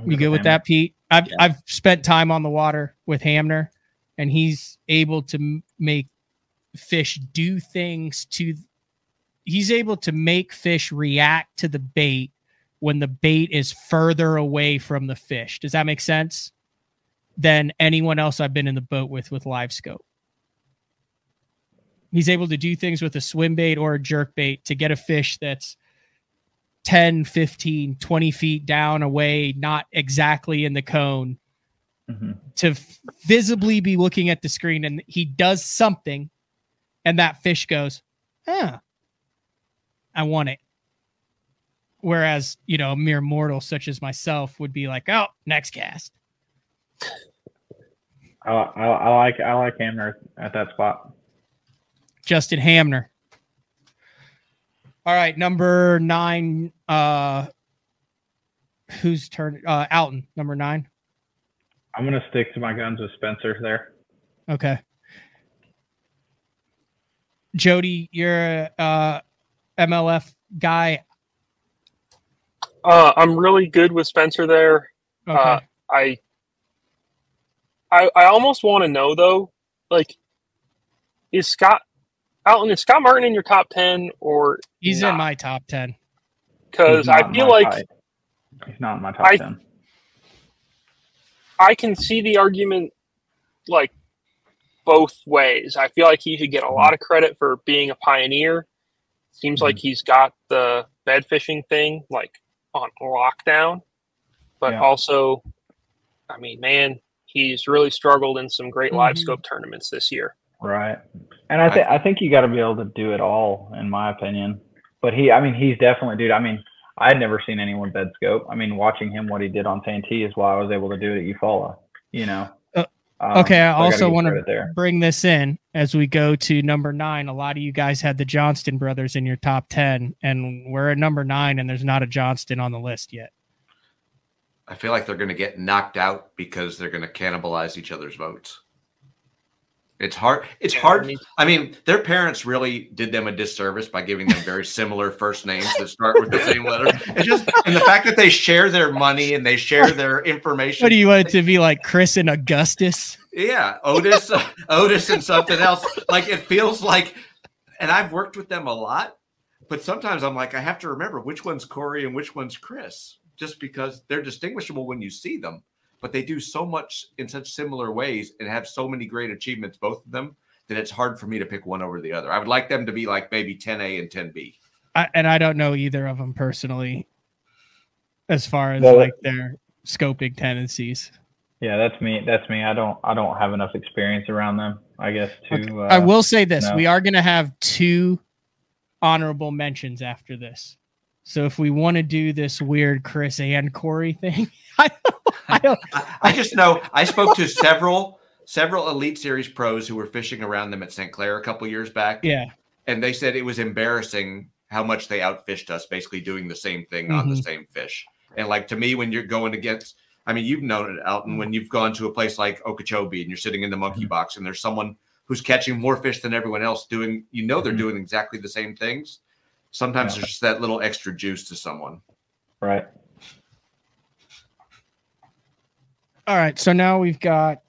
You good with that, Pete? I've spent time on the water with Hamner, and he's able to make fish do things to. He's able to make fish react to the bait when the bait is further away from the fish. Does that make sense? Than anyone else I've been in the boat with live scope. He's able to do things with a swim bait or a jerk bait to get a fish that's 10, 15, 20 feet down away, not exactly in the cone, to visibly be looking at the screen, and he does something, and that fish goes, I want it. Whereas, a mere mortal such as myself would be like, oh, next cast. I like Hamner at that spot. Justin Hamner. All right, number 9. Whose turn? Alton, number 9. I'm gonna stick to my guns with Spencer there. Okay. Jody, you're a MLF guy. I'm really good with Spencer there. Okay. I almost want to know though, like, is Scott Martin in your top 10 or he's not? in my top 10? Because I feel like he's not in my top 10. I can see the argument like both ways. I feel like he should get a lot of credit for being a pioneer. Seems like he's got the bed fishing thing like on lockdown, but also, I mean, man, he's really struggled in some great live scope tournaments this year. Right. And I think you got to be able to do it all, in my opinion. But he's definitely, dude. I mean, I had never seen anyone bed scope. I mean, watching him, what he did on Santee is why I was able to do it at Eufaula, Okay, I also want to bring this in as we go to number 9. A lot of you guys had the Johnston brothers in your top 10, and we're at number 9, and there's not a Johnston on the list yet. I feel like they're going to get knocked out because they're going to cannibalize each other's votes. It's hard. It's hard. I mean, their parents really did them a disservice by giving them very similar first names that start with the same letter. It's just, and the fact that they share their money and they share their information. What do you want it to be, like Chris and Augustus? Yeah, Otis and something else. Like, it feels like, and I've worked with them a lot, but sometimes I'm like, I have to remember which one's Corey and which one's Chris, just because they're distinguishable when you see them. But they do so much in such similar ways and have so many great achievements, both of them, that it's hard for me to pick one over the other. I would like them to be like maybe 10A and 10B. And I don't know either of them personally as far as like their scoping tendencies. Yeah, that's me. I don't have enough experience around them, I guess, to I will say this. We are going to have 2 honorable mentions after this. So if we want to do this weird Chris and Corey thing, I just know I spoke to several Elite Series pros who were fishing around them at St. Clair a couple years back. Yeah. And they said it was embarrassing how much they outfished us, basically doing the same thing on the same fish. And like, to me, when you're going against, I mean, you've known it, Alton, when you've gone to a place like Okeechobee and you're sitting in the monkey box and there's someone who's catching more fish than everyone else doing, they're doing exactly the same things. Sometimes there's just that little extra juice to someone. Right. All right. So now we've got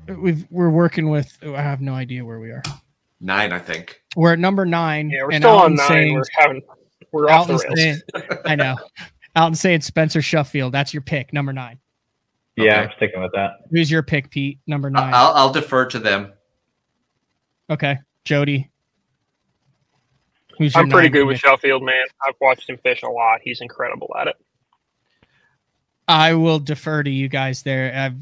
we're working with. I have no idea where we are. 9, I think. We're at number 9. Yeah, we're and still Alton's on 9. saying, We're off the Alton's rails. saying, I know. Alton's saying Spencer Sheffield. That's your pick, number 9. Yeah, Okay. I'm sticking with that. Who's your pick, Pete? Number 9. I'll defer to them. Okay, Jody. Who's your I'm pretty 9 good with pick? Sheffield, man. I've watched him fish a lot. He's incredible at it. I will defer to you guys there.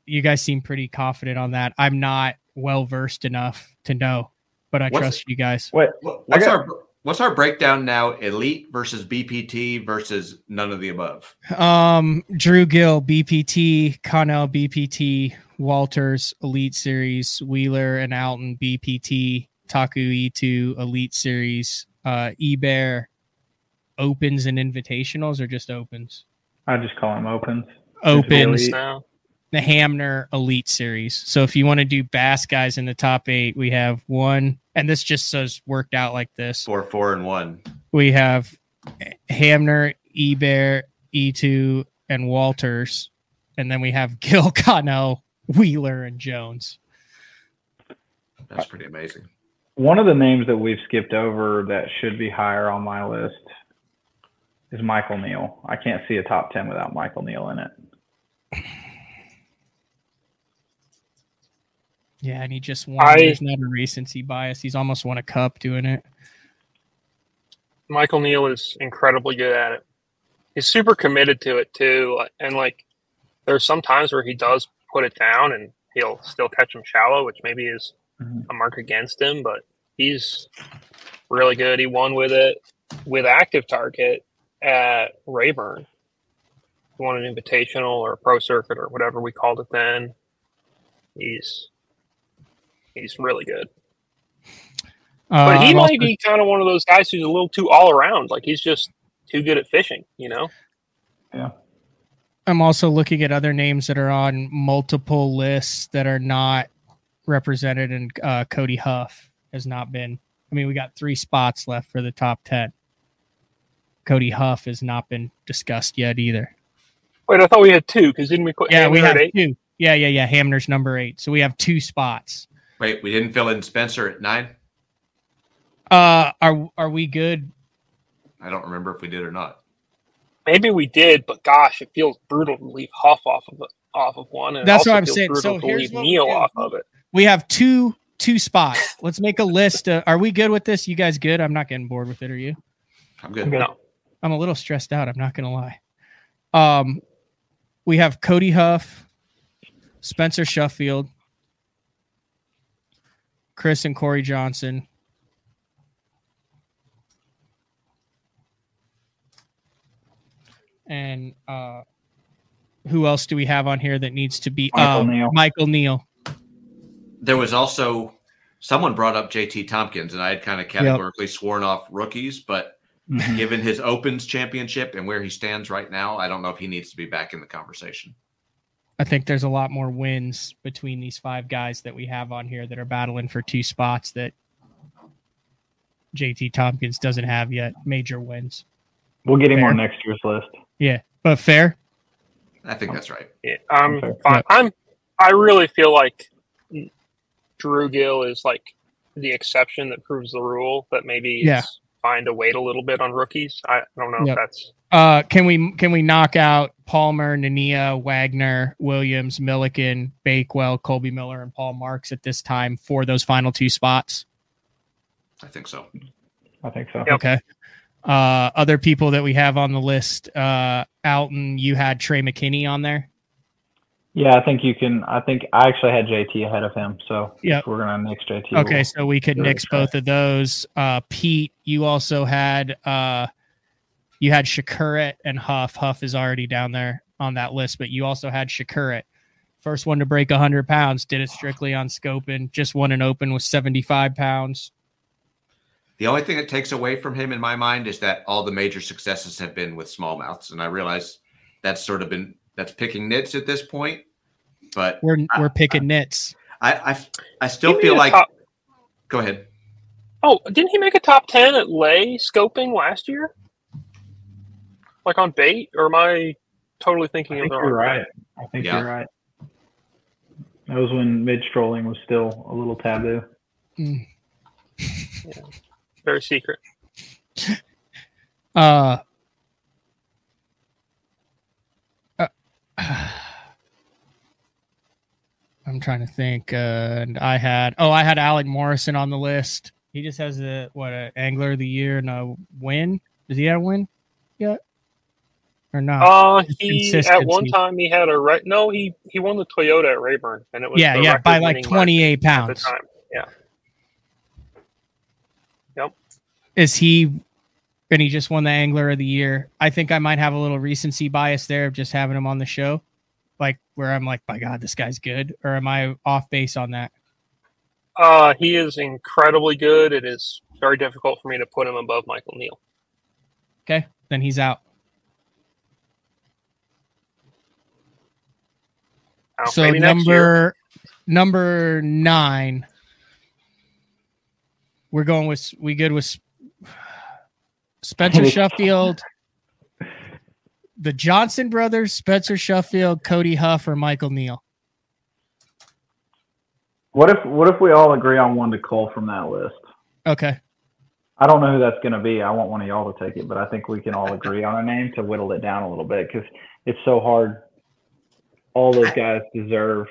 You guys seem pretty confident on that. I'm not well versed enough to know, but I trust you guys. What's our breakdown now? Elite versus BPT versus none of the above. Drew Gill, BPT, Connell, BPT, Walters, Elite Series, Wheeler and Alton, BPT, Taku E2, Elite Series, eBear, Opens and Invitationals, or just Opens? I just call them Opens. Opens. Now. The Hamner Elite Series. So if you want to do bass guys in the top 8, we have 1, and this just says worked out like this. 4, 4, and 1. We have Hamner, eBear, E2, and Walters, and then we have Gil, Connell, Wheeler, and Jones. That's pretty amazing. One of the names that we've skipped over that should be higher on my list is Michael Neal. I can't see a top 10 without Michael Neal in it. Yeah, and he just won. There's not a recency bias. He's almost won a cup doing it. Michael Neal is incredibly good at it. He's super committed to it too. And there's some times where he does put it down and he'll still catch them shallow, which maybe is a mark against him, but he's really good. He won with it with Active Target at Rayburn. He won an invitational or a pro circuit or whatever we called it then. He's really good. But he might be kind of one of those guys who's a little too all around. Like he's just too good at fishing, you know? Yeah. I'm also looking at other names that are on multiple lists that are not represented, and Cody Huff has not been. I mean, we got 3 spots left for the top 10. Cody Huff has not been discussed yet either. Wait, I thought we had 2 because didn't we put we have 8? 2. Yeah. Hamner's number 8. So we have 2 spots. Wait, we didn't fill in Spencer at 9? Are we good? I don't remember if we did or not. Maybe we did, but gosh, it feels brutal to leave Huff off of one. And That's it what also I'm feels saying. brutal So to here's leave what Neal we do. off of it. We have two spots. Let's make a list. Are we good with this? You guys good? I'm not getting bored with it. Are you? I'm good. No. I'm a little stressed out. I'm not going to lie. We have Cody Huff, Spencer Sheffield, Chris and Corey Johnson, and who else do we have on here that needs to be Michael Neal. There was also someone brought up JT Tompkins, and I had kind of categorically sworn off rookies, but given his Opens championship and where he stands right now, I don't know if he needs to be back in the conversation. I think there's a lot more wins between these 5 guys that we have on here that are battling for 2 spots that JT Tompkins doesn't have yet. Major wins. We'll get him on next year's list. Yeah, but fair. I think that's right. Yeah, I'm fine. I really feel like Drew Gill is like the exception that proves the rule. That maybe it's fine to wait a little bit on rookies. I don't know if that's. Can we knock out Palmer, Nania, Wagner, Williams, Milliken, Bakewell, Colby Miller, and Paul Marks at this time for those final 2 spots? I think so. Yep. Okay. Other people that we have on the list, Alton, you had Trey McKinney on there. Yeah, I think you can. I think I actually had JT ahead of him. So if we're going to nix JT. Okay, so we could nix both of those. Pete, you also had you had Shakuret and Huff. Huff is already down there on that list, but you also had Shakuret. First one to break 100 pounds, did it strictly on scoping, just won an open with 75 pounds. The only thing that takes away from him in my mind is that all the major successes have been with smallmouths. And I realize that's that's picking nits at this point, but we're picking nits. I still feel like, go ahead. Oh, didn't he make a top 10 at lay scoping last year? Like on bait, or am I totally thinking of the wrong? You're right. I think you're right. That was when midge trolling was still a little taboo. Mm. Yeah. Very secret. I'm trying to think. And I had Alec Morrison on the list. He just has a Angler of the Year and a win. Does he have a win yet? Or not? He at one time he had a no, he won the Toyota at Rayburn, and it was by like 28 pounds at the time. Yeah. Yep. Is he? And he just won the Angler of the Year. I think I might have a little recency bias there of just having him on the show, like where I'm like, by God, this guy's good. Or am I off base on that? He is incredibly good. It is very difficult for me to put him above Michael Neal. Okay, then he's out. So number 9. We good with Spencer Sheffield, the Johnson brothers, Spencer Sheffield, Cody Huff, or Michael Neal. What if we all agree on one to cull from that list? Okay. I don't know who that's going to be. I want one of y'all to take it, but I think we can all agree on a name to whittle it down a little bit because it's so hard. All those guys deserve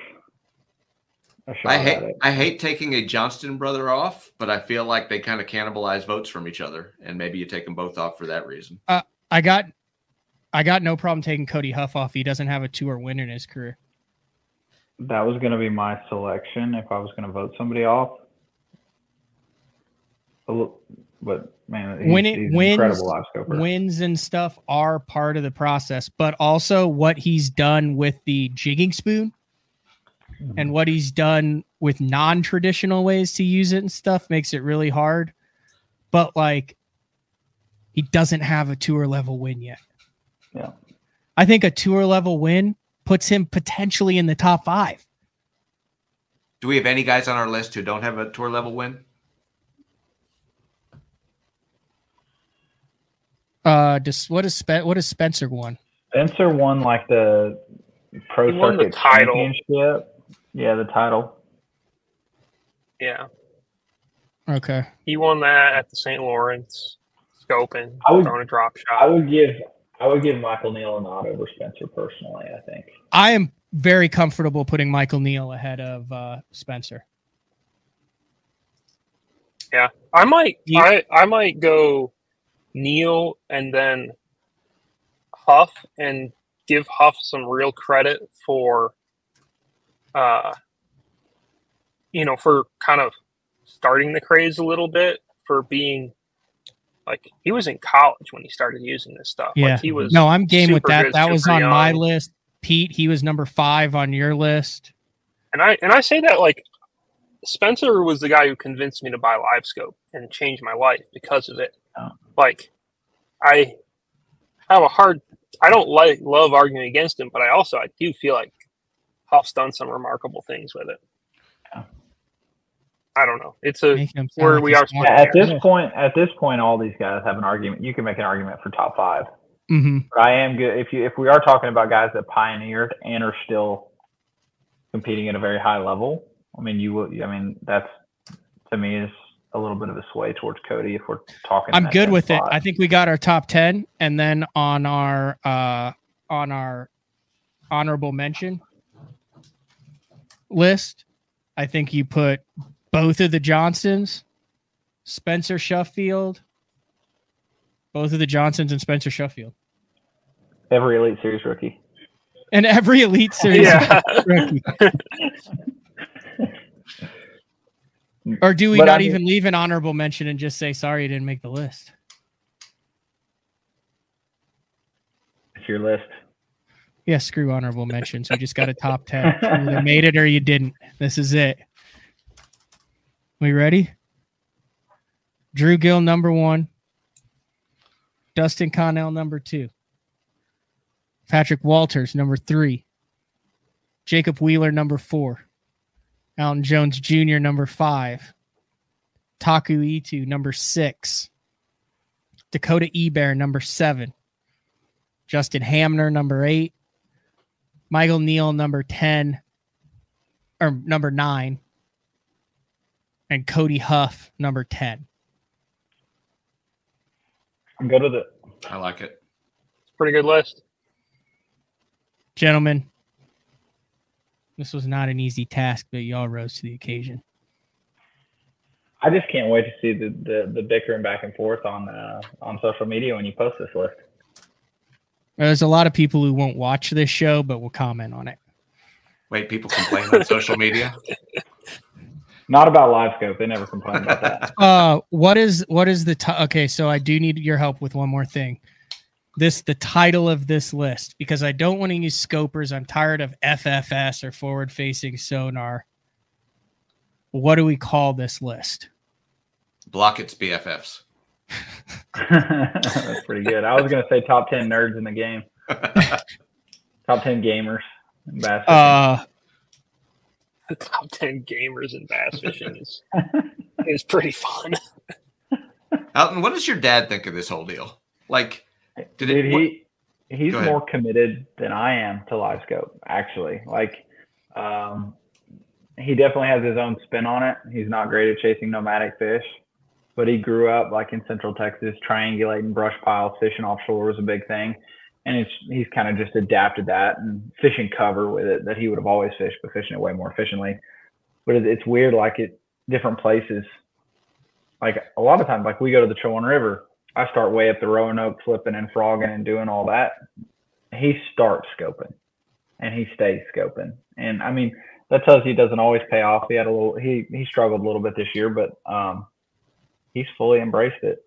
a shot at it. I hate taking a Johnston brother off, but I feel like they kind of cannibalize votes from each other, and maybe you take them both off for that reason. I got no problem taking Cody Huff off. He doesn't have a tour win in his career. That was going to be my selection if I was going to vote somebody off. But man, he's incredible live scoper. Wins and stuff are part of the process, but also what he's done with the jigging spoon and what he's done with non-traditional ways to use it and stuff makes it really hard. But like, he doesn't have a tour level win yet. Yeah. I think a tour level win puts him potentially in the top 5. Do we have any guys on our list who don't have a tour level win? What does Spencer won? Spencer won like the Pro Circuit Championship. Yeah, the title. Yeah. Okay. He won that at the St. Lawrence scoping, throwing a drop shot. I would give Michael Neal a nod over Spencer personally, I think. I am very comfortable putting Michael Neal ahead of Spencer. Yeah. I might go Neal and then Huff and give Huff some real credit for for kind of starting the craze a little bit, for being like, he was in college when he started using this stuff. Yeah. Like, he was I'm game with that. Good, that was on young. My list. Pete, he was number 5 on your list. And I say that like Spencer was the guy who convinced me to buy LiveScope and changed my life because of it. Like, I don't love arguing against him, but I do feel like Huff's done some remarkable things with it. I don't know. It's where we are. At this point, all these guys have an argument. You can make an argument for top 5. Mm-hmm. But I am good if we are talking about guys that pioneered and are still competing at a very high level. I mean, that's, to me, is a little bit of a sway towards Cody if we're talking. I'm good with it. I think we got our top 10, and then on our honorable mention list, I think you put both of the Johnsons, Spencer Sheffield, both of the Johnsons and Spencer Sheffield. Every Elite Series rookie. And every Elite Series rookie. Or do we even leave an honorable mention and just say, sorry, you didn't make the list? It's your list. Yeah, screw honorable mentions. We just got a top 10. You either made it or you didn't. This is it. We ready? Drew Gill, number 1. Dustin Connell, number 2. Patrick Walters, number 3. Jacob Wheeler, number 4. Alton Jones Jr., number 5. Taku Itu, number 6. Dakota Ebear, number 7. Justin Hamner, number 8. Michael Neal, number 10. or number 9, and Cody Huff, number 10. I'm good with it. I like it. It's a pretty good list. Gentlemen, this was not an easy task, but y'all rose to the occasion. I just can't wait to see the bickering back and forth on social media when you post this list. There's a lot of people who won't watch this show, but will comment on it. Wait, people complain on social media? Not about LiveScope. They never complain about that. What is the okay? So I do need your help with one more thing. The title of this list, because I don't want to use scopers. I'm tired of FFS or forward facing sonar. What do we call this list? Blockett's BFFs. That's pretty good. I was going to say top 10 nerds in the game. Top 10 gamers in bass fishing. The top 10 gamers in bass fishing is pretty fun. Alton, what does your dad think of this whole deal? Like, he's more committed than I am to LiveScope, actually. Like, he definitely has his own spin on it. He's not great at chasing nomadic fish, but he grew up like in Central Texas, triangulating brush piles, fishing offshore was a big thing. And he's kind of just adapted that and fishing cover with it that he would have always fished, but fishing it way more efficiently. But it's weird, like at different places. Like a lot of times, like we go to the Chowan River, I start way up the Roanoke, flipping and frogging and doing all that. He starts scoping and he stays scoping. And I mean, that tells you it doesn't always pay off. He struggled a little bit this year, but he's fully embraced it.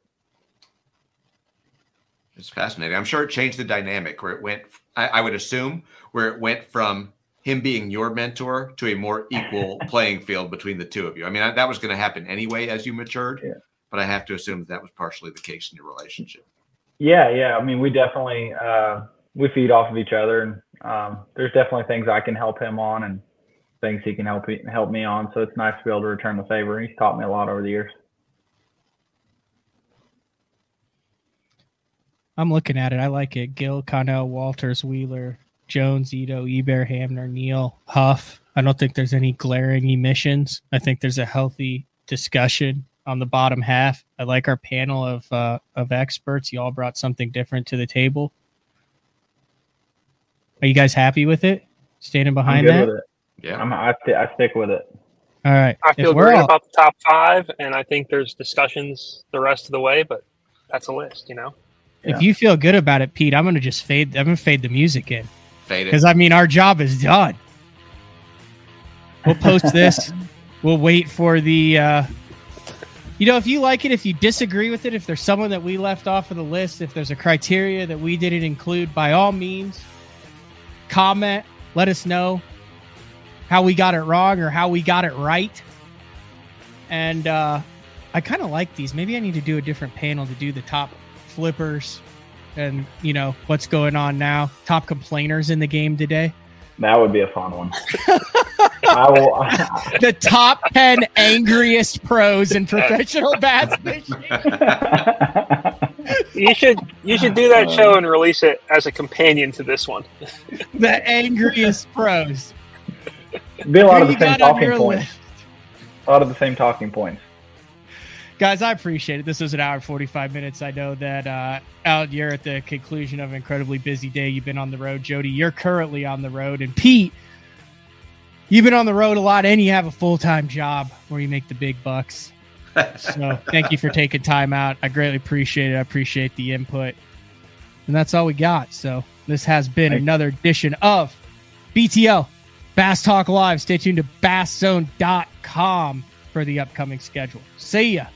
It's fascinating. I'm sure it changed the dynamic where it went, I would assume, where it went from him being your mentor to a more equal playing field between the two of you. I mean, that was going to happen anyway as you matured, but I have to assume that was partially the case in your relationship. Yeah. I mean, we definitely, we feed off of each other, and there's definitely things I can help him on and things he can help me on. So it's nice to be able to return the favor. He's taught me a lot over the years. I'm looking at it. I like it. Gill, Connell, Walters, Wheeler, Jones, Ito, Eber, Hamner, Neal, Huff. I don't think there's any glaring emissions. I think there's a healthy discussion on the bottom half. I like our panel of experts. You all brought something different to the table. Are you guys happy with it? Standing behind that? With it. Yeah, I stick with it. All right. I feel great about the top 5, and I think there's discussions the rest of the way, but that's a list, you know? If you feel good about it, Pete, I'm going to fade the music in. Fade it. Because, I mean, our job is done. We'll post this. We'll wait for the, if you like it, if you disagree with it, if there's someone that we left off of the list, if there's a criteria that we didn't include, by all means, comment, let us know how we got it wrong or how we got it right. And I kind of like these. Maybe I need to do a different panel to do the top flippers and what's going on now, top complainers in the game today. That would be a fun one. The top 10 angriest pros in professional bass fishing. You should do that show and release it as a companion to this one. The angriest pros. Be a lot of the same talking points. A lot of the same talking points. Guys, I appreciate it. This was an hour and 45 minutes. I know that, Al, you're at the conclusion of an incredibly busy day. You've been on the road. Jody, you're currently on the road. And Pete, you've been on the road a lot, and you have a full-time job where you make the big bucks. So thank you for taking time out. I greatly appreciate it. I appreciate the input. And that's all we got. So this has been another edition of BTL Bass Talk Live. Stay tuned to BassZone.com for the upcoming schedule. See ya.